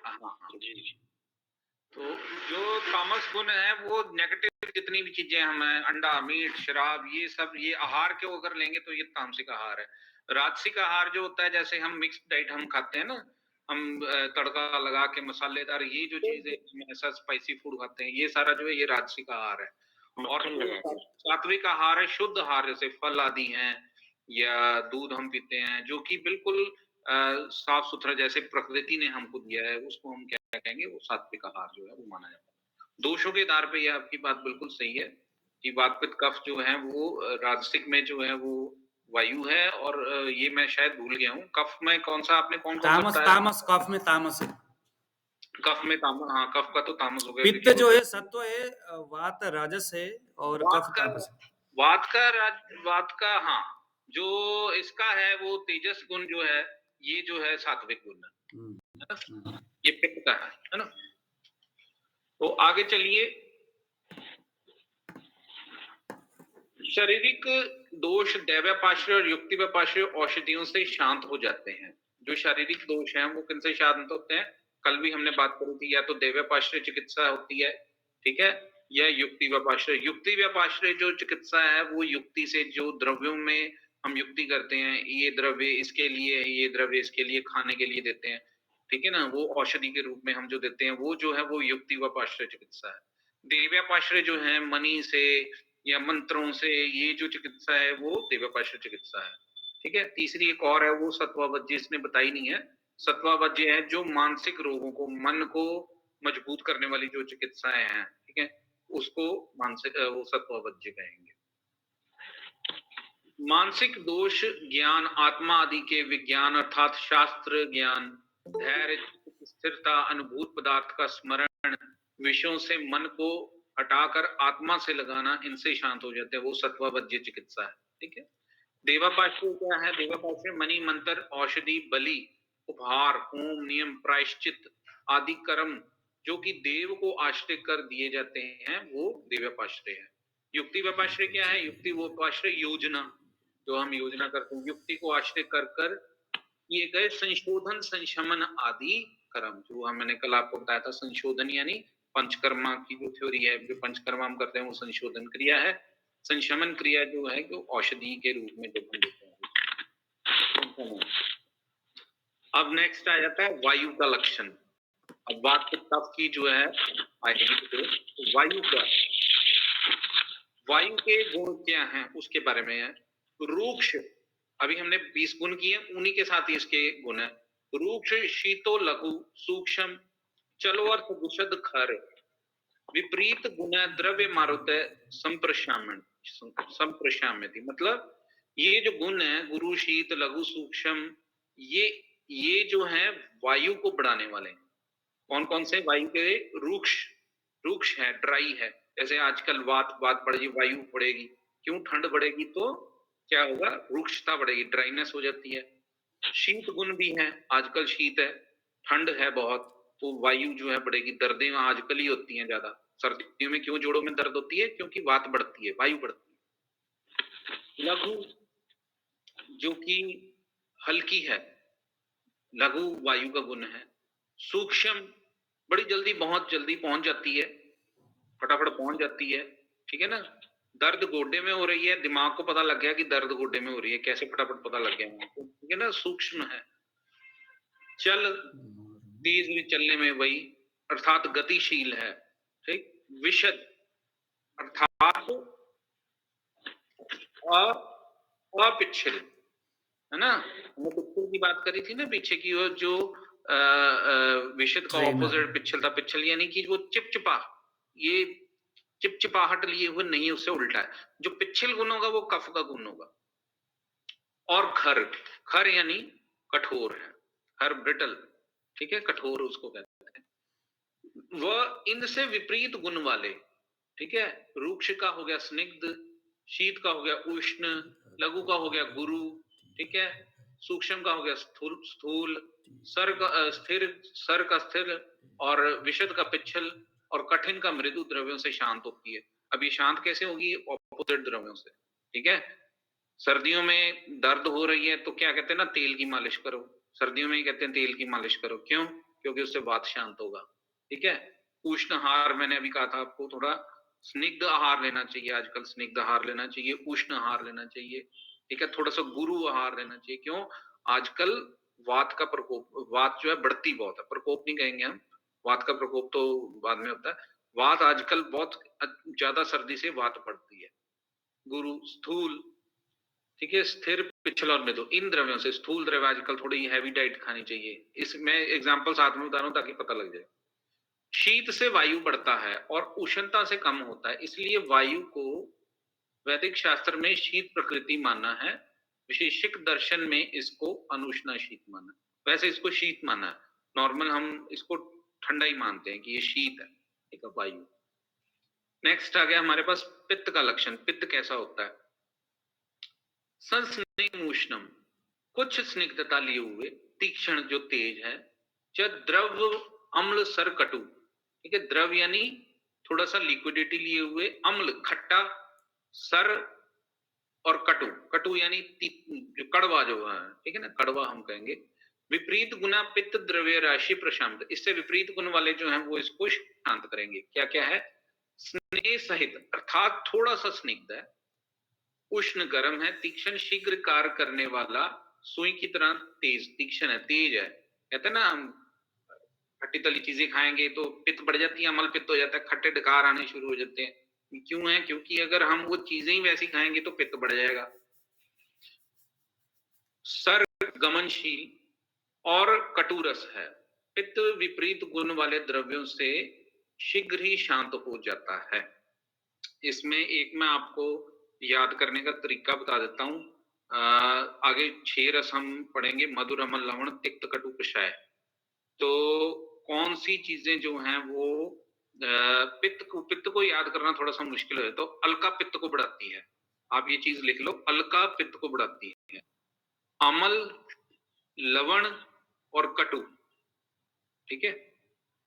हाँ, जी जी। तो जो तामस गुण है वो नेगेटिव जितनी भी चीजें हम हैं, अंडा, मीट, शराब, ये सब, ये आहार के अगर लेंगे तो ये तामसिक आहार है। राजसिक आहार जो होता है, जैसे हम मिक्स डाइट हम खाते हैं ना, हम तड़का लगा के मसालेदार ये जो चीजें, ऐसा स्पाइसी फूड खाते हैं, ये सारा जो है ये राजसिक आहार है। और सात्विक आहार है शुद्ध आहार, जैसे फल आदि हैं या दूध हम पीते हैं जो कि बिल्कुल साफ सुथरा जैसे प्रकृति ने हमको दिया है, उसको हम क्या कहेंगे? वो सात्विक आहार जो है वो माना जाता है। दोषों के आधार पे ये आपकी बात बिल्कुल सही है कि वात पित्त कफ जो है वो राजसिक में जो है वो वायु है, और ये मैं शायद भूल गया हूँ, कफ में कौन सा आपने कौन तामस, तामस कफ में तामस है। कफ में तामस, हाँ कफ का तो तामस हो गया। पित्त जो है सत्व है, वात राजस है, और कफ तामस है। वात का हाँ, जो इसका है वो तेजस गुण जो है, ये जो है सात्विक गुण है, ये पित्त का है ना। तो आगे चलिए, शारीरिक दोष दैव्यापाश्रय और युक्ति व्यापाश्रय औषधियों से शांत हो जाते हैं। जो शारीरिक दोष हैं वो किनसे शांत होते हैं? कल भी हमने बात करी थी, या तो दैव्यापाश्रय चिकित्सा होती है, ठीक है, या युक्ति व्यापाश्रय। युक्ति व्यापाश्रय जो चिकित्सा है वो युक्ति से, जो द्रव्यों में हम युक्ति करते हैं, ये द्रव्य इसके लिए, ये द्रव्य इसके लिए, खाने के लिए देते हैं, ठीक है ना, वो औषधि के रूप में हम जो देते हैं वो जो है वो युक्तिवापाश्रय चिकित्सा है। देव्यापाश्रय जो है मणि से या मंत्रों से, ये जो चिकित्सा है वो देव्यापाश्रय चिकित्सा है। ठीक है, तीसरी एक और है वो सत्वावज्य, इसने बताई नहीं है। सत्वावज्य है जो मानसिक रोगों को, मन को मजबूत करने वाली जो चिकित्साएं हैं, ठीक है, उसको मानसिक वो सत्वावज्य कहेंगे। मानसिक दोष ज्ञान, आत्मा आदि के विज्ञान अर्थात शास्त्र ज्ञान, धैर्य, स्थिरता, अनुभूत पदार्थ का स्मरण, विषयों से मन को हटाकर आत्मा से लगाना, इनसे शांत हो जाते हैं, वो सत्वावज्य चिकित्सा है। ठीक है, देवापाश्रय क्या है? देवापाश्रय मणि मंत्र, औषधि, बलि, उपहार, होम, नियम, प्रायश्चित आदि कर्म जो कि देव को आश्रय कर दिए जाते हैं, वो देवापाश्रय है। युक्ति व्यापाश्रय क्या है? युक्ति व्यापाश्रय योजना, जो हम योजना करते हैं, युक्ति को आश्रय कर कर किए गए संशोधन, संशमन आदि कर्म, जो मैंने कल आपको बताया था। संशोधन यानी पंचकर्मा की जो थ्योरी है, जो पंचकर्मा हम करते हैं वो संशोधन क्रिया है। संशमन क्रिया जो है जो औषधि के रूप में जब हम देते हैं। अब नेक्स्ट आ जाता है वायु का लक्षण। अब बात तब की जो है आएगी, वायु क्या, वायु के गुण क्या हैं उसके बारे में है। रूक्ष, अभी हमने 20 गुण किए, उन्हीं के साथ ही इसके गुण है। रूक्ष, शीतो, लघु, सूक्ष्म, चलो अर्थ, विशद, खर, विपरीत गुण, द्रव्य, मारुत, संप्रशामन, संप्रशाम्यति। मतलब ये जो गुण है गुरु, शीत, लघु, सूक्ष्म, ये जो है वायु को बढ़ाने वाले हैं। कौन कौन से? वायु के रूक्ष, रूक्ष है, ड्राई है। जैसे आजकल वात बढ़ेगी, वायु बढ़ेगी, क्यों? ठंड बढ़ेगी तो क्या होगा? रूक्षता बढ़ेगी, ड्राइनेस हो जाती है। शीत गुण भी है, आजकल शीत है, ठंड है बहुत, तो वायु जो है बढ़ेगी। दर्दें आजकल ही होती हैं ज्यादा, सर्दियों में क्यों जोड़ों में दर्द होती है? क्योंकि वात बढ़ती है, वायु बढ़ती है। लघु जो कि हल्की है, लघु वायु का गुण है। सूक्ष्म, बड़ी जल्दी, बहुत जल्दी पहुंच जाती है, फटाफट पहुंच जाती है। ठीक है ना, दर्द गोडे में हो रही है, दिमाग को पता लग गया कि दर्द गोडे में हो रही है, कैसे फटाफट पता लग गया, ठीक है ना, सूक्ष्म है। चल, तेज भी चलने में, वही अर्थात गतिशील है। ठीक, विशद अर्थात अपिच्छल, है ना, हमने पिच्छल की बात करी थी ना पीछे की, वो जो विशद का ऑपोजिट पिच्छल था। पिच्छल यानी कि वो चिपचिपा, ये चिपचिपाहट लिए हुए नहीं, उससे उल्टा है। जो पिच्छल गुण होगा वो कफ का गुण होगा। और खर, खर यानी कठोर है, खर ब्रिटल, ठीक है, कठोर उसको कहते हैं। वह इनसे विपरीत गुण वाले, ठीक है, रूक्ष का हो गया स्निग्ध, शीत का हो गया उष्ण, लघु का हो गया गुरु, ठीक है, सूक्ष्म का हो गया स्थूल, स्थूल, सर का स्थिर, सर का स्थिर, और विशद का पिच्छल, और कठिन का मृदु द्रव्यों से शांत होती है। अब ये शांत कैसे होगी? ऑपोजिट द्रव्यों से। ठीक है, सर्दियों में दर्द हो रही है तो क्या कहते हैं ना, तेल की मालिश करो। सर्दियों में ही कहते हैं तेल की मालिश करो, क्यों? क्योंकि उससे वात शांत होगा। ठीक है, उष्ण आहार, मैंने अभी कहा था आपको, थोड़ा स्निग्ध आहार लेना चाहिए, आजकल स्निग्ध आहार लेना चाहिए, उष्ण आहार लेना चाहिए। ठीक है, थोड़ा सा गुरु आहार लेना चाहिए। क्यों? आजकल वात का प्रकोप, वात जो है बढ़ती बहुत है, प्रकोप नहीं कहेंगे हम, वात का प्रकोप तो बाद में होता है। वात आजकल बहुत ज्यादा सर्दी से वात बढ़ती है। गुरु, स्थूल, ठीक है, स्थिर, पिछल और मृदु, इन द्रव्यों से। स्थूल द्रव्य आजकल थोड़ी हैवी डाइट खानी चाहिए, इसमें एग्जांपल साथ में बता रहा हूं ताकि पता लग जाए। शीत से वायु बढ़ता है और उष्णता से कम होता है, इसलिए वायु को वैदिक शास्त्र में शीत प्रकृति माना है, विशेषिक दर्शन में इसको अनुष्णा शीत माना है। वैसे इसको शीत माना है, नॉर्मल हम इसको ठंडा ही मानते हैं कि ये शीत है, ठीक है, वायु। नेक्स्ट आ गया हमारे पास पित्त का लक्षण। पित्त कैसा होता है? संस्निग्धोष्णम, कुछ स्निग्धता लिए हुए, तीक्ष्ण जो तेज है, द्रव, अम्ल, सर, कटु, ठीक है, द्रव यानी थोड़ा सा लिक्विडिटी लिए हुए, अम्ल खट्टा, सर और कटु, कटु यानी जो कड़वा जो है, ठीक है ना, कड़वा हम कहेंगे। विपरीत गुना पित्त द्रव्य राशि प्रशांत, इससे विपरीत गुण वाले जो हैं वो इसको शांत करेंगे। क्या क्या है? स्नेह सहित अर्थात थोड़ा सा स्निग्ध है, उष्ण गर्म है, तीक्ष्ण शीघ्र कार्य करने वाला, सुई की तरह तेज, तीक्ष्ण है, तेज है, कहते हैं ना हम खट्टी तली चीजें खाएंगे तो पित्त बढ़ जाती है, अमल पित्त हो जाता है, खट्टे डकार आने शुरू हो जाते हैं। क्यों है? क्योंकि अगर हम वो चीजें ही वैसी खाएंगे तो पित्त बढ़ जाएगा। सरगमनशील और कटुरस है। पित्त विपरीत गुण वाले द्रव्यों से शीघ्र ही शांत हो जाता है। इसमें एक मैं आपको याद करने का तरीका बता देता हूँ। आगे 6 रस हम पढ़ेंगे, मधुर, अम्ल, लवण, तिक्त, कटु, कषाय। तो कौन सी चीजें जो हैं वो पित्त को याद करना थोड़ा सा मुश्किल है, तो अलका पित्त को बढ़ाती है। आप ये चीज लिख लो, अलका पित्त को बढ़ाती है। अमल, लवण और कटु, ठीक है,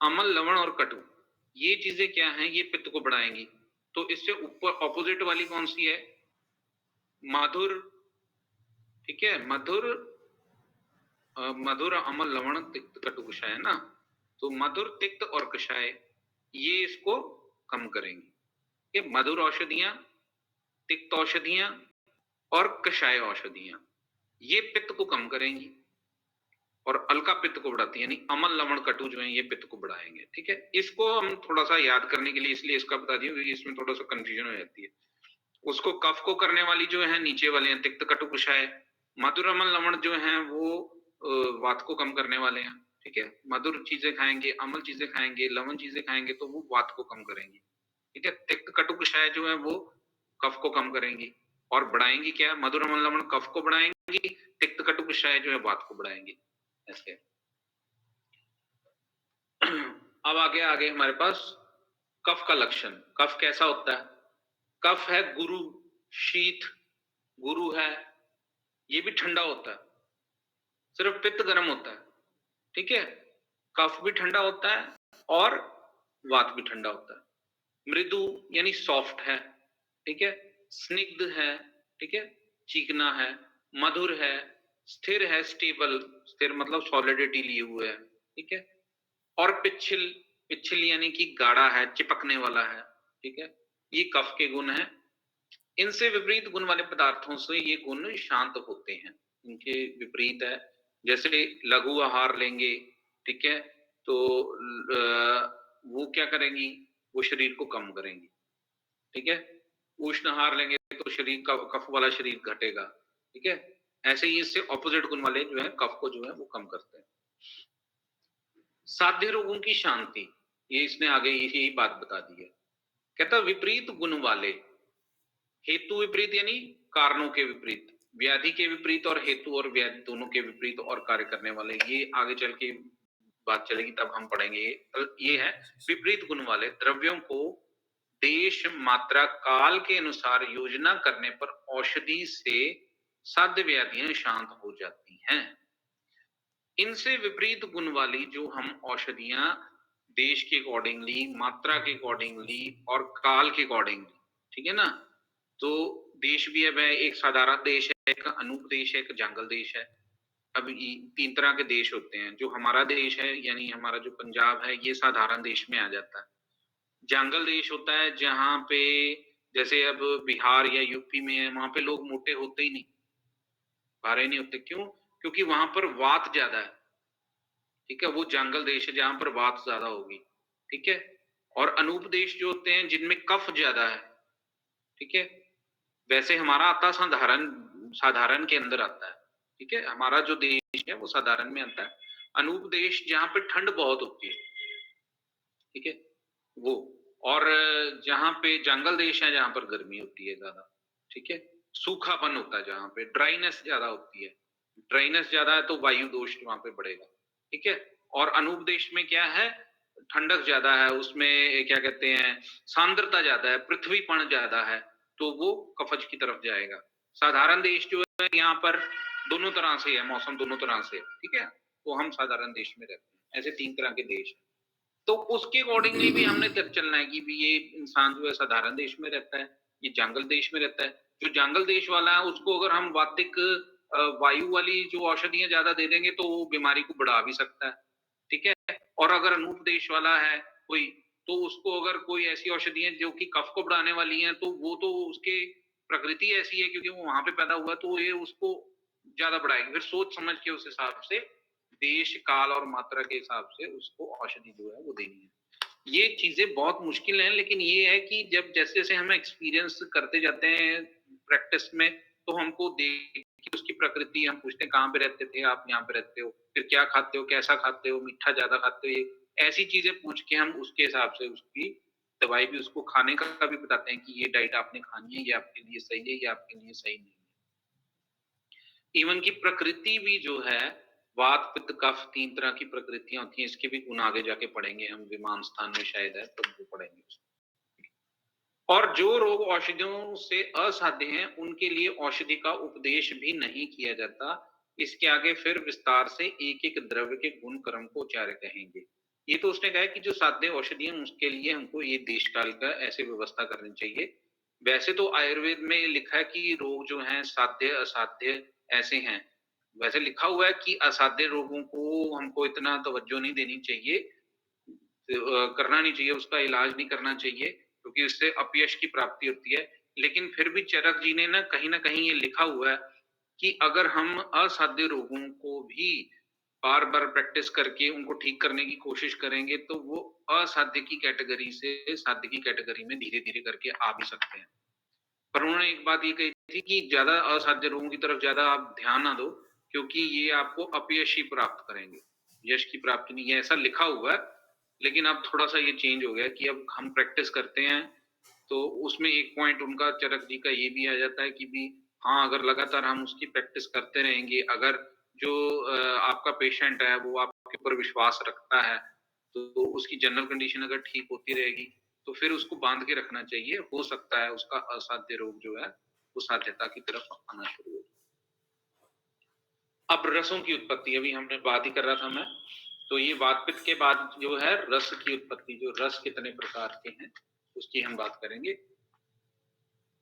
अमल, लवण और कटु, ये चीजें क्या हैं? ये पित्त को बढ़ाएंगी। तो इससे ऊपर ऑपोजिट वाली कौन सी है? मधुर, ठीक है, मधुर, मधुर, अमल, लवण, तिक्त, कटु, कषाय है ना। तो मधुर, तिक्त और कषाय ये इसको कम करेंगी। ये मधुर औषधियां, तिक्त औषधियां और कषाय औषधियां ये पित्त को कम करेंगी और अलका पित्त को बढ़ाती है, यानी अमल, लवण, कटु जो है ये पित्त को बढ़ाएंगे। ठीक है, इसको हम थोड़ा सा याद करने के लिए इसलिए इसका बता दिया क्योंकि इसमें थोड़ा सा कंफ्यूजन हो जाती है। उसको कफ को करने वाली जो है नीचे वाले हैं, तिक्त, कटु, कषाय। मधुर, अमल, लवण जो हैं वो वात को कम करने वाले हैं। ठीक है, मधुर चीजें खाएंगे, अमल चीजें खाएंगे, लवण चीजें खाएंगे तो वो वात को कम करेंगी। ठीक है, तिक्त, कटु, कषाय जो है वो कफ को कम करेंगी और बढ़ाएंगी क्या? मधुर, अमल, लवण कफ को बढ़ाएंगी, तिक्त, कटु, कषाय जो है वात को बढ़ाएंगी। ऐसे अब आगे हमारे पास कफ का लक्षण। कफ कैसा होता है? कफ है गुरु, शीत, गुरु है, ये भी ठंडा होता है, सिर्फ पित्त गर्म होता है। ठीक है, कफ भी ठंडा होता है और वात भी ठंडा होता है। मृदु यानी सॉफ्ट है, ठीक है, स्निग्ध है, ठीक है, चीकना है, मधुर है, स्थिर है, स्टेबल, स्थिर मतलब सॉलिडिटी लिए हुए है, ठीक है, और पिच्छल, पिच्छल यानी कि गाढ़ा है, चिपकने वाला है। ठीक है, ये कफ के गुण हैं। इनसे विपरीत गुण वाले पदार्थों से ये गुण शांत होते हैं, इनके विपरीत है। जैसे लघु आहार लेंगे, ठीक है, तो वो क्या करेंगी? वो शरीर को कम करेंगी। ठीक है, उष्ण आहार लेंगे तो शरीर का कफ वाला शरीर घटेगा। ठीक है, ऐसे ही इससे ऑपोजिट गुण वाले जो है कफ को जो है वो कम करते हैं। साध्य रोगों की शांति, ये इसने आगे यही बात बता दी है। कहता विपरीत गुण वाले, हेतु विपरीत यानी कारणों के विपरीत, व्याधि के विपरीत और हेतु और व्याधि दोनों के विपरीत और कार्य करने वाले, ये आगे चल के बात चलेगी तब हम पढ़ेंगे। ये है विपरीत गुण वाले द्रव्यों को देश, मात्रा, काल के अनुसार योजना करने पर औषधि से साध्य व्याधियां शांत हो जाती हैं। इनसे विपरीत गुण वाली जो हम औषधियां देश के अकॉर्डिंगली, मात्रा के अकॉर्डिंगली और काल के अकॉर्डिंगली, ठीक है ना, तो देश भी अब है, एक साधारण देश है, एक अनूप देश है, एक जंगल देश है। अब 3 तरह के देश होते हैं। जो हमारा देश है यानी हमारा जो पंजाब है ये साधारण देश में आ जाता है। जंगल देश होता है जहाँ पे जैसे अब बिहार या यूपी में है, वहां पे लोग मोटे होते ही नहीं, भारे नहीं होते। क्यों? क्योंकि वहां पर वात ज्यादा है। ठीक है, वो जंगल देश है जहां पर वात ज्यादा होगी। ठीक है, और अनूप देश जो होते हैं जिनमें कफ ज्यादा है। ठीक है, वैसे हमारा आता साधारण के अंदर आता है। ठीक है, हमारा जो देश है वो साधारण में आता है। अनूप देश जहां पे ठंड बहुत होती है, ठीक है, वो, और जहां पे जंगल देश है जहां पर गर्मी होती है ज्यादा। ठीक है, सूखापन होता है जहां पे, ड्राइनेस ज्यादा होती है। ड्राइनेस ज्यादा है तो वायु दोष वहां पे बढ़ेगा। ठीक है, और अनूप देश में क्या है? ठंडक ज्यादा है, उसमें क्या कहते हैं, सांद्रता ज्यादा है, पृथ्वीपण ज्यादा है, तो वो कफज की तरफ जाएगा। साधारण देश जो है यहाँ पर दोनों तरह से है, मौसम दोनों तरह से। ठीक है, तो हम साधारण देश में रहते हैं। ऐसे 3 तरह के देश, तो उसके अकॉर्डिंगली भी हमने चलना है कि भी ये इंसान जो है साधारण देश में रहता है, ये जंगल देश में रहता है। जो जंगल देश वाला है उसको अगर हम वातिक वायु वाली जो औषधियां ज्यादा दे देंगे तो वो बीमारी को बढ़ा भी सकता है। ठीक है, और अगर अनूप देश वाला है कोई, तो उसको अगर कोई ऐसी औषधियां जो कि कफ को बढ़ाने वाली हैं तो वो तो उसके प्रकृति ऐसी है क्योंकि वो वहां पे पैदा हुआ, तो ये उसको ज्यादा बढ़ाएगी। फिर सोच समझ के उस हिसाब से देश, काल और मात्रा के हिसाब से उसको औषधि जो है वो देनी है। ये चीजें बहुत मुश्किल हैं, लेकिन ये है कि जब जैसे जैसे हम एक्सपीरियंस करते जाते हैं प्रैक्टिस में, तो हमको देख के उसकी प्रकृति, हम पूछते हैं कहाँ पे रहते थे आप, यहाँ पे रहते हो, फिर क्या खाते हो, कैसा खाते हो, मीठा ज्यादा खाते हो, ये ऐसी चीजें पूछ के हम उसके हिसाब से उसकी दवाई भी, उसको खाने का भी बताते हैं कि ये डाइट आपने खानी है, ये आपके लिए सही है, ये आपके लिए सही नहीं है। इवन की प्रकृति भी जो है, वात पित्त कफ 3 तरह की प्रकृतियां होती हैं, इसके भी गुण आगे जाके पढ़ेंगे हम, विमान स्थान में शायद है तब वो पढ़ेंगे। और जो रोग औषधियों से असाध्य हैं, उनके लिए औषधि का उपदेश भी नहीं किया जाता। इसके आगे फिर विस्तार से एक एक द्रव्य के गुण कर्म को उच्चार्य कहेंगे। ये तो उसने कहा कि जो साध्य औषधि है उसके लिए हमको ये देश काल का ऐसे व्यवस्था करनी चाहिए। वैसे तो आयुर्वेद में लिखा है कि रोग जो हैं साध्य असाध्य ऐसे हैं। वैसे लिखा हुआ है कि असाध्य रोगों को हमको इतना तवज्जो नहीं देनी चाहिए, करना नहीं चाहिए, उसका इलाज नहीं करना चाहिए, क्योंकि उससे अपयश की प्राप्ति होती है। लेकिन फिर भी चरक जी ने ना कहीं ये लिखा हुआ है कि अगर हम असाध्य रोगों को भी बार बार प्रैक्टिस करके उनको ठीक करने की कोशिश करेंगे, तो वो असाध्य की कैटेगरी से साध्य की कैटेगरी में धीरे धीरे करके आ भी सकते हैं। पर उन्होंने एक बात ये कही थी कि ज्यादा असाध्य रोगों की तरफ ज्यादा आप ध्यान ना दो, क्योंकि ये आपको अपयश ही प्राप्त करेंगे, यश की प्राप्ति नहीं है, ऐसा लिखा हुआ है। लेकिन अब थोड़ा सा ये चेंज हो गया कि अब हम प्रैक्टिस करते हैं, तो उसमें एक पॉइंट उनका चरक जी का ये भी आ जाता है कि भी हाँ, अगर लगातार हम उसकी प्रैक्टिस करते रहेंगे, अगर जो आपका पेशेंट है वो आपके ऊपर विश्वास रखता है, तो उसकी जनरल कंडीशन अगर ठीक होती रहेगी, तो फिर उसको बांध के रखना चाहिए। हो सकता है उसका असाध्य रोग जो है वो साध्यता की तरफ आना शुरू हो। अब रसों की उत्पत्ति, अभी हमने बात ही कर रहा था मैं, तो ये वात पित्त के बाद जो है रस की उत्पत्ति, जो रस कितने प्रकार के हैं उसकी हम बात करेंगे।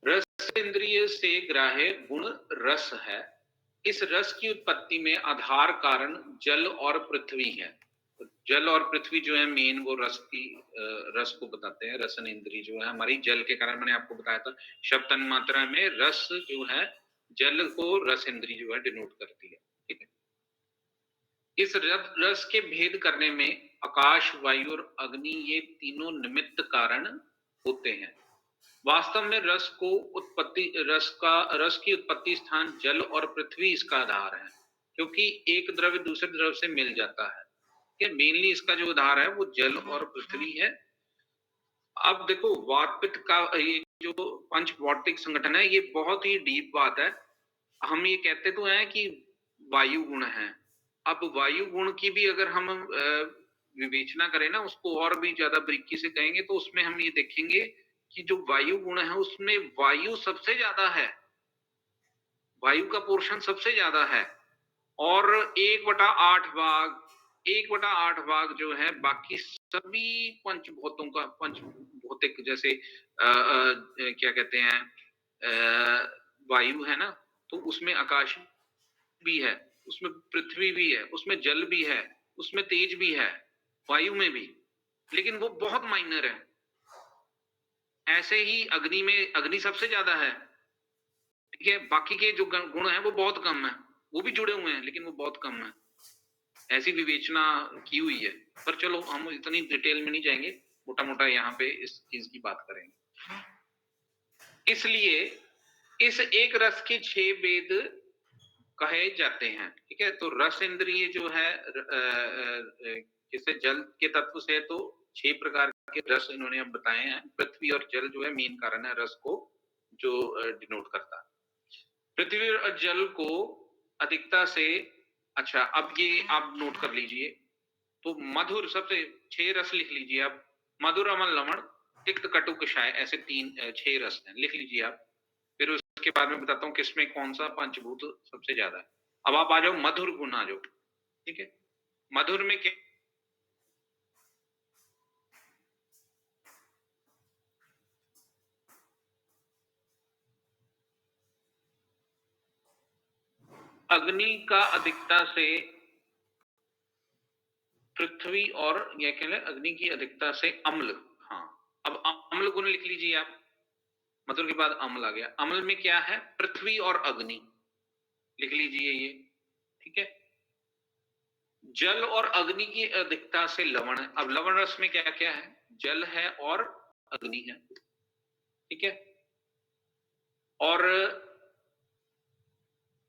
रस इंद्रिय से ग्राह्य गुण रस है। इस रस की उत्पत्ति में आधार कारण जल और पृथ्वी है। तो जल और पृथ्वी जो है मेन वो रस की रस को बताते हैं। रसन इंद्री जो है हमारी जल के कारण, मैंने आपको बताया था शब्द तन्मात्रा में रस जो है जल को रस इंद्री जो है डिनोट करती है। ठीक है, इस रस के भेद करने में आकाश, वायु और अग्नि ये तीनों निमित्त कारण होते हैं। वास्तव में रस की उत्पत्ति स्थान जल और पृथ्वी इसका आधार है, क्योंकि एक द्रव्य दूसरे द्रव्य से मिल जाता है। ठीक है, मेनली इसका जो आधार है वो जल और पृथ्वी है। अब देखो वात पित्त का ये जो पंच भौतिक संगठन है, ये बहुत ही डीप बात है। हम ये कहते तो हैं कि वायु गुण है। अब वायु गुण की भी अगर हम विवेचना करें ना, उसको और भी ज्यादा बारीकी से कहेंगे, तो उसमें हम ये देखेंगे कि जो वायु गुण है उसमें वायु सबसे ज्यादा है, वायु का पोर्शन सबसे ज्यादा है। और 1/8 भाग जो है बाकी सभी पंचभूतों का, पंचभौतिक जैसे क्या कहते हैं वायु है ना, तो उसमें आकाश भी है, उसमें पृथ्वी भी है, उसमें जल भी है, उसमें तेज भी है, वायु में भी, लेकिन वो बहुत माइनर है। ऐसे ही अग्नि में, अग्नि सबसे ज्यादा है। ठीक है, बाकी के जो गुण हैं वो बहुत कम है, वो भी जुड़े हुए हैं लेकिन वो बहुत कम है। ऐसी विवेचना की हुई है। पर चलो हम इतनी डिटेल में नहीं जाएंगे, मोटा मोटा यहाँ पे इस चीज की बात करेंगे। इसलिए इस एक रस के 6 वेद कहे जाते हैं। ठीक है, तो रस इंद्रिय जो है जैसे जल के तत्व से, तो 6 प्रकार के रस इन्होंने अब बताए हैं। पृथ्वी और जल जो है मेन कारण है रस को जो डिनोट करता है। पृथ्वी और जल को अधिकता से, अच्छा अब ये आप नोट कर लीजिए, तो मधुर सबसे 6 रस लिख लीजिए आप, मधुर, अम्ल, लवण, तिक्त, कटु, कषाय, ऐसे 6 रस हैं, लिख लीजिए आप। फिर उसके बाद में बताता हूँ किसमें कौन सा पंचभूत सबसे ज्यादा है। अब आप आ जाओ मधुर गुण आ जाओ। ठीक है, मधुर में क्या, अग्नि का अधिकता से पृथ्वी, और यह कह लें अग्नि की अधिकता से अम्ल। हाँ, अब अम्ल गुण लिख लीजिए आप, मधुर के बाद अम्ल आ गया। अम्ल में क्या है, पृथ्वी और अग्नि, लिख लीजिए ये। ठीक है, जल और अग्नि की अधिकता से लवण है। अब लवण रस में क्या क्या है? जल है और अग्नि है, ठीक है। और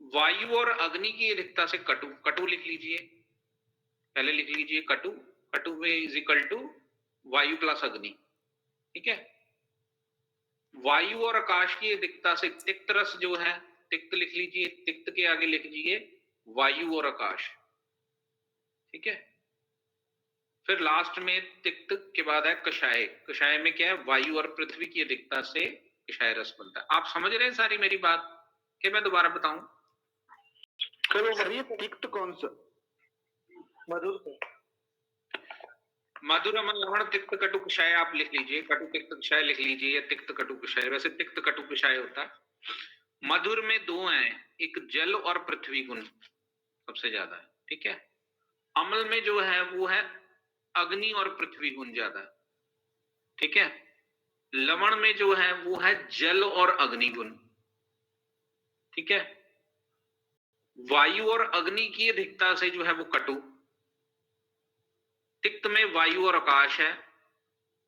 वायु और अग्नि की अधिकता से कटु, कटु लिख लीजिए, पहले लिख लीजिए कटु, कटु में इज इक्वल टू वायु प्लस अग्नि, ठीक है। वायु और आकाश की अधिकता से तिक्त रस जो है, तिक्त लिख लीजिए, तिक्त के आगे लिख लीजिए वायु और आकाश, ठीक है। फिर लास्ट में तिक्त के बाद है कषाय, कषाय में क्या है? वायु और पृथ्वी की अधिकता से कषाय रस बनता है। आप समझ रहे हैं सारी मेरी बात कि मैं दोबारा बताऊं? सर ये तिक्त कौन सा? मधुर से मधुर, अमल, लवण, तिक्त, कटु, कषाय आप लिख लीजिए, कटु तिक्त कषाय लिख लीजिए या तिक्त कटु कषाय। वैसे तिक्त कटु कषाय होता है। मधुर में दो हैं, एक जल और पृथ्वी गुण सबसे ज्यादा है, ठीक है। अम्ल में जो है वो है अग्नि और पृथ्वी गुण ज्यादा है, ठीक है। लवण में जो है वो है जल और अग्नि गुण, ठीक है। वायु और अग्नि की अधिकता से जो है वो कटु, तिक्त में वायु और आकाश है,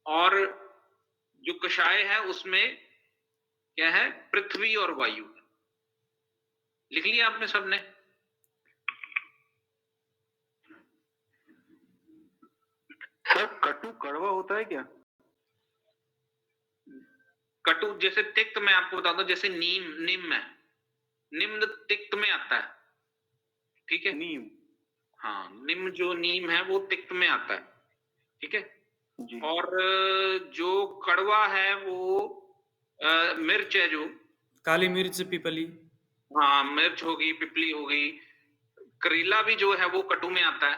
और जो कषाय है उसमें क्या है? पृथ्वी और वायु। लिख लिया आपने सबने? सर कटु कड़वा होता है क्या? कटु जैसे तिक्त मैं आपको बता दूं, जैसे नीम, निम्न है, निम्न तिक्त में आता है, ठीक है। नीम, हाँ, निम्न जो नीम है वो तिक्त में आता है, ठीक है जी। और जो कड़वा है वो मिर्च है, जो काली मिर्च, पिपली। हाँ, मिर्च होगी, पिपली होगी, करेला भी जो है वो कटु में आता है,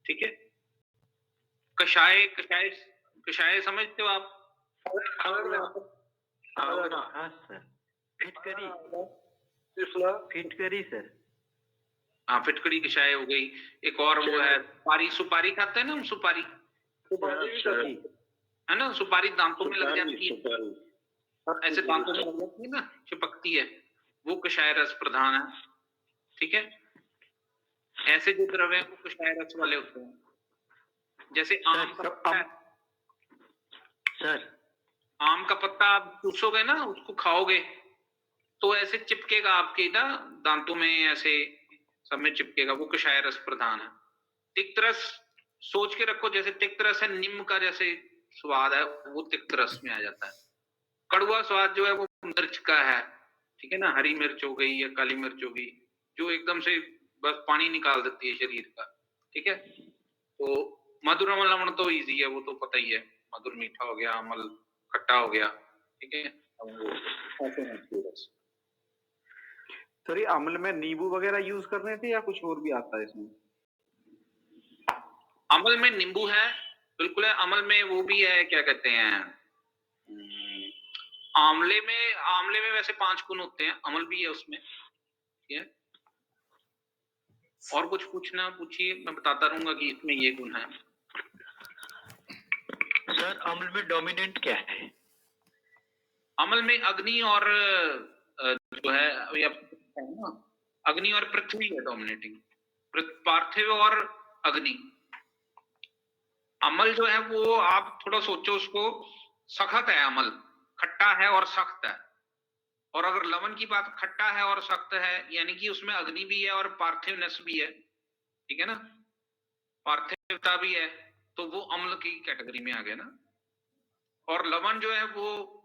ठीक है। कषाय, कषाय, कषाय समझते हो आप? हाँ सर, फिटकरी, फिटकरी सर। हाँ, फिटकड़ी कषाय हो गई। एक और वो है सुपारी, सुपारी खाते हैं ना हम, सुपारी है ना, सुपारी दांतों में लग जाती है, ऐसे दांतों में लग जाती है ना, चिपकती है, वो कषाय रस प्रधान है, ठीक है। ऐसे जो द्रव्य हैं वो कषाय रस वाले होते हैं। जैसे आम का पत्ता है, सर आम का पत्ता आप चूसोगे ना, उसको खाओगे तो ऐसे चिपकेगा आपके ना दांतों में, ऐसे सब में चिपकेगा, वो कषाय रस प्रधान है। तिक्त रस सोच के रखो, जैसे तिक्त रस है नीम का जैसे स्वाद है, वो तिक्त रस में आ जाता है। कड़वा स्वाद जो है वो मिर्च का है, ठीक है ना, हरी मिर्च हो गई या काली मिर्च हो गई, जो एकदम से बस पानी निकाल देती है शरीर का, ठीक है। तो मधुर, अमल, लवण तो इजी है, वो तो पता ही है, मधुर मीठा हो गया, अमल खट्टा हो गया, ठीक है। अब वो ऐसे हैं रस। सर ये अम्ल में नींबू वगैरह यूज करने थे या कुछ और भी आता है इसमें? अमल में नींबू है, बिल्कुल है। अमल में वो भी है, क्या कहते हैं, आंवले में, आंवले में वैसे 5 गुण होते हैं, अमल भी है उसमें, ठीक है। और कुछ पूछना पूछिए, मैं बताता रहूंगा कि इसमें ये गुण है। सर अम्ल में डोमिनेंट क्या है? अमल में अग्नि और जो है ना, अग्नि और पृथ्वी है डोमिनेटिंग, पार्थिव और अग्नि। अमल जो है वो आप थोड़ा सोचो, उसको सख्त है, अमल खट्टा है और सख्त है। और अगर लवण की बात, खट्टा है और सख्त है, यानी कि उसमें अग्नि भी है और पार्थिवनेस भी है, ठीक है ना, पार्थिवता भी है, तो वो अम्ल की कैटेगरी में आ गया ना। और लवण जो है वो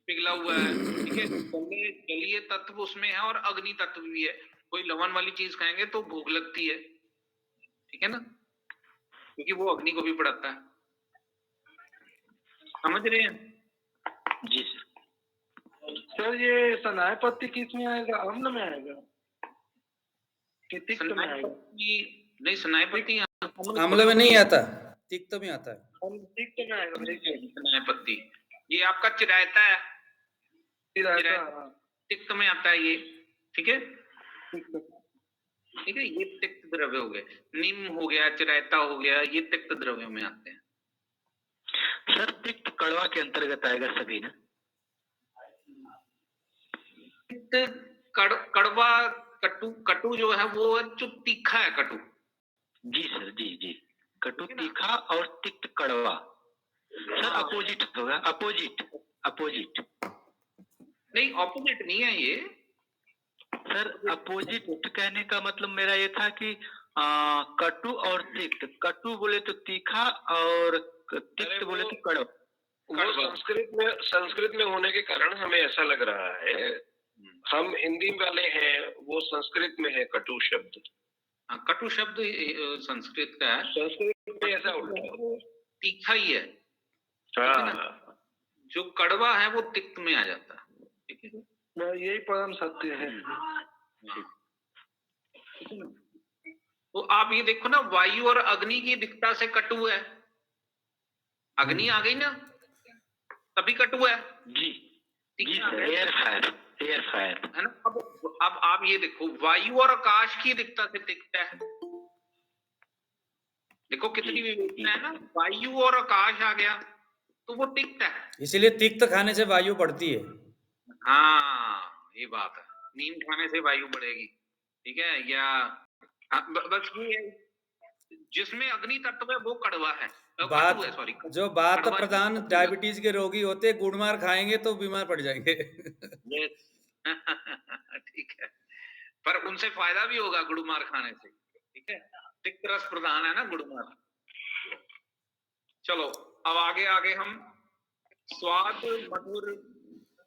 पिघला हुआ है, ठीक है, जलीय तत्व उसमें है और अग्नि तत्व भी है। कोई लवण वाली चीज खाएंगे तो भूख लगती है, ठीक है ना, क्योंकि वो अग्नि को भी बढ़ाता है। समझ रहे हैं? जी सर ये सनाय पत्ती किस में आएगा? अम्ल में आएगा कि तिक्त में आएगा? नहीं, सनाय पत्ती अम्ल में नहीं आता, तिक्त में आता है। तिक्त में आएगा। सनाय पत्ती ये आपका चिरायता है, चिरायता तिक्त में आता है ये, ठीक है, ठीक है। ये तिक्त द्रव्य हो गए, नीम हो गया, चिरायता हो गया, ये तिक्त द्रव्यों में आते हैं। सर तिक्त कड़वा के अंतर्गत आएगा सभी ना? कड़वा, कटु, कटु जो है वो जो तीखा है, कटु, जी सर, जी जी। कटु, ठीक है ना? तीखा और तिक्त कड़वा। सर हाँ। अपोजिट होगा, अपोजिट, अपोजिट। नहीं, ऑपोजिट नहीं है ये। सर अपोजिट कहने का मतलब मेरा ये था कि कटु और तिक्त, कटु बोले तो तीखा और तिक्त बोले तो कड़वा। वो संस्कृत में होने के कारण हमें ऐसा लग रहा है, हम हिंदी वाले हैं, वो संस्कृत में है कटु शब्द। हाँ, कटु शब्द संस्कृत का है, संस्कृत में ऐसा उल्टा है। तीखा ही है, ठीक है ना? हाँ, जो कड़वा है वो तिक्त में आ जाता है, ठीक है? यही परम सत्य है। तो आप ये देखो ना, वायु और अग्नि की दिक्कता से कटु है, अग्नि आ गई ना तभी कटु है। जी जी तीखा सर, है, एयर फायर, एयर फायर। है ना? अब आप ये देखो, वायु और आकाश की दिक्कता से तिक्त है। देखो कितनी विवेचना है ना, वायु और आकाश आ गया तो वो तिक्त है। इसीलिए तिक्त खाने से वायु बढ़ती है। हाँ, ये बात है, नीम खाने से वायु बढ़ेगी, ठीक है? या बस ये है, जिसमें अग्नि तत्व है वो कड़वा है, बात कटु है, सॉरी। जो बात कड़वा प्रधान नहीं, डायबिटीज के रोगी होते हैं, गुड़ मार खाएंगे तो बीमार पड़ जाएंगे। ठीक है, पर उनसे फायदा भी होगा गुड़ मार खाने से, ठीक है? तिक्त रस प्रधान है ना गुड़ मार। चलो अब आगे आगे हम स्वाद, मधुर,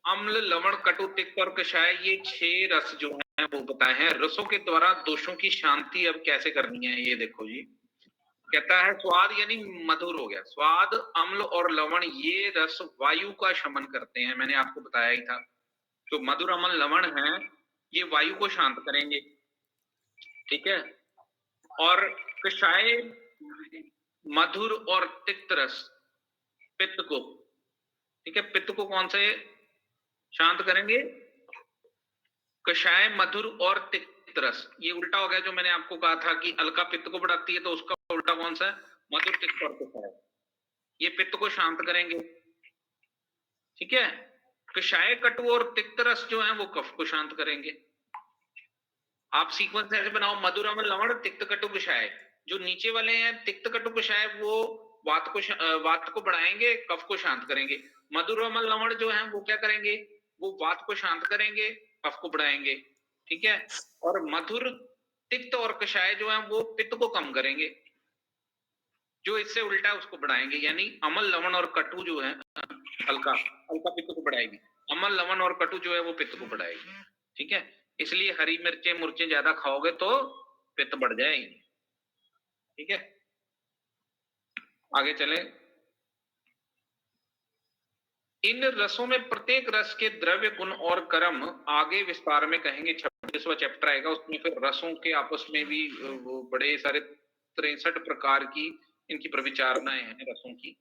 अम्ल, लवण, कटु, तिक्त और कषाय, ये 6 रस जो हैं वो बताए हैं। रसों के द्वारा दोषों की शांति अब कैसे करनी है, ये देखो जी। कहता है स्वाद यानी मधुर हो गया, स्वाद, अम्ल और लवण ये रस वायु का शमन करते हैं, मैंने आपको बताया ही था। जो मधुर, अम्ल, लवण है ये वायु को शांत करेंगे, ठीक है? और कषाय, मधुर और तिक्त रस पित्त को, ठीक है? पित्त को कौन से शांत करेंगे? कषाय, मधुर और तिक्त रस। ये उल्टा हो गया जो मैंने आपको कहा था कि अलका पित्त को बढ़ाती है, तो उसका उल्टा कौन सा है? मधुर, तिक्त और कषाय। ये पित्त को शांत करेंगे, ठीक है? कषाय, कटु और तिक्त रस जो है वो कफ को शांत करेंगे। आप सीक्वेंस ऐसे बनाओ, मधुर, अम्ल, लवण, तिक्त, कटु, कषाय। जो नीचे वाले हैं तिक्त, कटु, कषाय, वो वात को बढ़ाएंगे, कफ को शांत करेंगे। मधुर, अम्ल, लवण जो है वो क्या करेंगे? वो वात को शांत करेंगे, कफ को बढ़ाएंगे, ठीक है? और मधुर, तिक्त और कषाय जो है वो पित्त को कम करेंगे, जो इससे उल्टा है उसको बढ़ाएंगे। यानी अम्ल, लवण और कटु जो है अलका पित्त को बढ़ाएगी, अम्ल, लवण और कटु जो है वो पित्त को बढ़ाएगी, ठीक है? इसलिए हरी मिर्चें मुर्चें ज्यादा खाओगे तो पित्त बढ़ जाएगी, ठीक है? आगे चले। इन रसों में प्रत्येक रस के द्रव्य, गुण और कर्म आगे विस्तार में कहेंगे। 26वां चैप्टर आएगा, उसमें फिर रसों के आपस में भी वो बड़े सारे 63 प्रकार की इनकी प्रविचारणाएं हैं रसों की,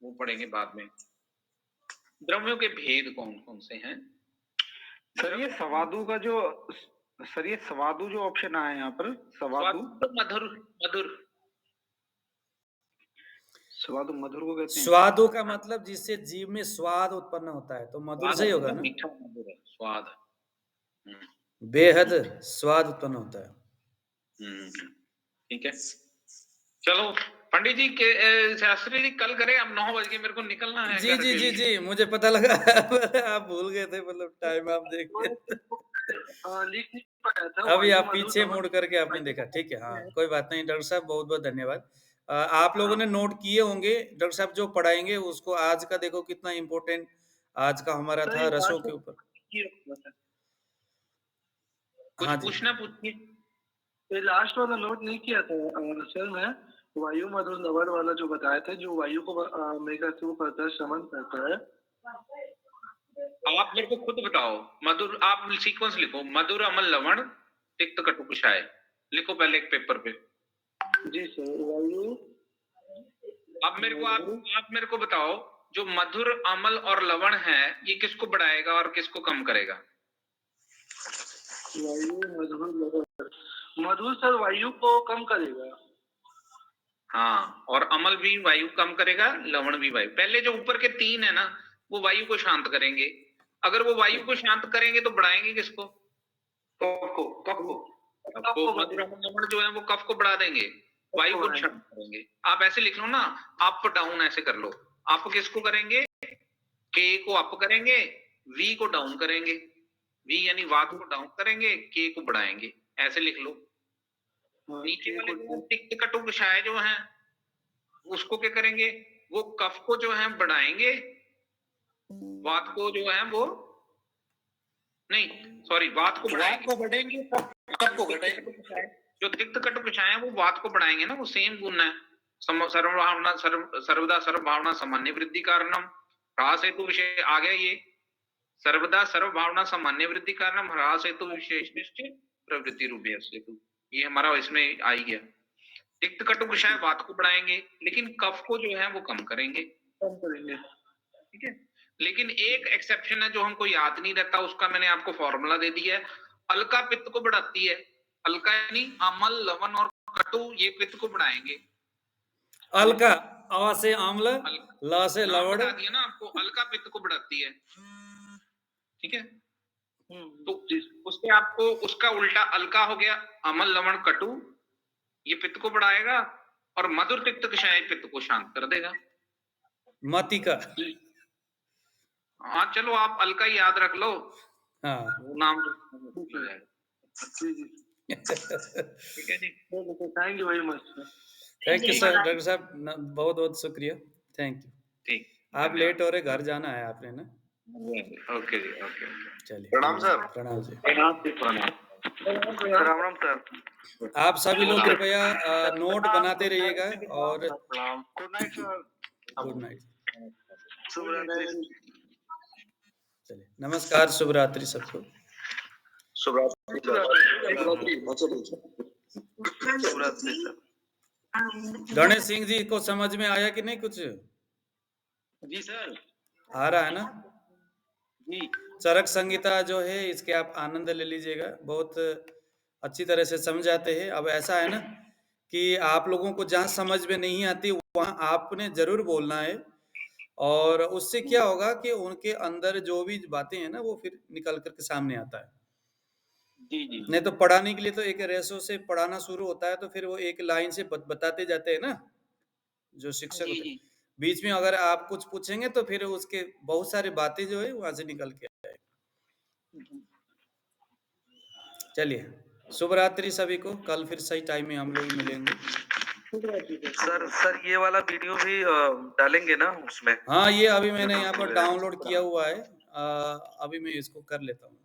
वो पढ़ेंगे बाद में। द्रव्यों के भेद कौन कौन से हैं? सर ये स्वादु का जो, सर ये स्वादु जो ऑप्शन आया है यहाँ पर, स्वादु, मधुर, मधुर, स्वादु मधुर को कहते हैं। स्वादु का मतलब जिससे जीव में स्वाद उत्पन्न होता है, तो मधुर से ही होगा ना? मीठा मधुर है, स्वाद, बेहद स्वाद उत्पन्न होता है। ठीक है। चलो पंडित जी के शास्त्री जी कल करें, अब 9 बज गए, मेरे को निकलना है। जी जी जी जी, मुझे पता लगा आप भूल गए थे, मतलब टाइम आप देख लिख नहीं पाया था। अभी आप पीछे मुड़ करके आपने देखा, ठीक है। हाँ कोई बात नहीं डॉक्टर साहब, बहुत बहुत धन्यवाद। आप लोगों ने नोट किए होंगे, डॉक्टर साहब जो पढ़ाएंगे उसको, आज का देखो कितना इम्पोर्टेंट आज का हमारा था रसों के ऊपर। हाँ, पूछना पूछिए। लास्ट वाला नोट नहीं किया था सर मैं, वायु, मधुर, लवण वाला जो बताया था, जो वायु को मेघा से वो करता है, शमन करता है। आप मेरे को खुद बताओ, मधुर, आप सीक्वेंस लिखो, मधुर, अम्ल, लवण, तिक्त, कटु, कषाय, लिखो पहले एक पेपर पे। जी सर। वायु, अब मेरे को आप मेरे को बताओ, जो मधुर, अम्ल और लवण है ये किसको बढ़ाएगा और किसको कम करेगा? वायु, मधुर, लवण। मधुर सर वायु को कम करेगा। हाँ, और अम्ल भी वायु कम करेगा, लवण भी वायु। पहले जो ऊपर के 3 है ना वो वायु को शांत करेंगे। अगर वो वायु को शांत करेंगे तो बढ़ाएंगे किसको? कफ को। मधुर, अम्ल, लवण जो है वो कफ को बढ़ा देंगे, वायु को क्षण करेंगे। आप ऐसे लिख लो ना, अप डाउन ऐसे कर लो। अप किसको करेंगे? के को अप करेंगे, वी को डाउन करेंगे। वी यानी वात को डाउन करेंगे, के को बढ़ाएंगे, ऐसे लिख लो। नीचे वाले जो तिक्त कटु कषाय जो है उसको क्या करेंगे? वो कफ को जो है बढ़ाएंगे, वात को जो है वो नहीं, सॉरी, वात को बढ़ाएंगे, कफ को घटाएंगे। जो तिक्त कटु कषाय है वो वात को बढ़ाएंगे ना, वो सेम गुण है। सर्वभावना सर्वदा सर्वभावना सामान्य वृद्धि कारणम ह्रास हेतु विशेष आ गया ये। सर्वदा सर्वभावना सामान्य वृद्धि कारणम ह्रास हेतु विशेष निश्चित प्रवृत्ति रूपे हेतु, ये हमारा इसमें आ ही गया। तिक्त कटु कषाय वात को बढ़ाएंगे, लेकिन कफ को जो है वो कम करेंगे। ठीक है, लेकिन एक एक्सेप्शन है जो हमको याद नहीं रहता, उसका मैंने आपको फॉर्मूला दे दिया है। अलका पित्त को बढ़ाती है। अलका यानी अम्ल, लवण और कटु, ये पित्त को बढ़ाएंगे। अलका, अ से अम्ल, ल से लवण, बता दिया ना आपको, अलका पित्त को बढ़ाती है। ठीक है, तो उससे आपको उसका उल्टा अलका हो गया, अम्ल लवण कटु, ये पित्त को बढ़ाएगा, और मधुर तिक्त कषाय पित्त को शांत कर देगा। मतिका। हाँ चलो, आप अलका याद रख लो। हाँ, वो नाम ठीक है जी। Thank you very much. Thank you sir, doctor साहब, बहुत बहुत शुक्रिया, थैंक यू। ठीक, आप लेट हो रहे, घर जाना है आपने ना? ओके जी, ओके। चलिए, प्रणाम सर। प्रणाम जी। राम राम सर। आप सभी लोग कृपया नोट बनाते रहिएगा, और good night sir. Good night. शुभ रात्रि। चलिए, नमस्कार, शुभ रात्रि सबको। शुभ रात्रि सर। गणेश सिंह जी को समझ में आया कि नहीं कुछ? जी सर। आ रहा है ना? जी। चरक संहिता जो है, इसके आप आनंद ले लीजिएगा, बहुत अच्छी तरह से समझाते हैं। अब ऐसा है ना कि आप लोगों को जहाँ समझ में नहीं आती वहाँ आपने जरूर बोलना है, और उससे क्या होगा कि उनके अंदर जो भी बातें हैं ना वो फिर निकल करके सामने आता है। जी जी। नहीं तो पढ़ाने के लिए तो एक रेशो से पढ़ाना शुरू होता है, तो फिर वो एक लाइन से बताते जाते हैं ना जो शिक्षक होते हैं। बीच में अगर आप कुछ पूछेंगे तो फिर उसके बहुत सारी बातें जो है वहां से निकल के आए। चलिए, शुभ रात्रि सभी को, कल फिर सही टाइम में हम लोग मिलेंगे। सर ये वाला वीडियो भी डालेंगे ना उसमें? हाँ, ये अभी मैंने यहाँ पर डाउनलोड किया हुआ है, अभी मैं इसको कर लेता हूँ।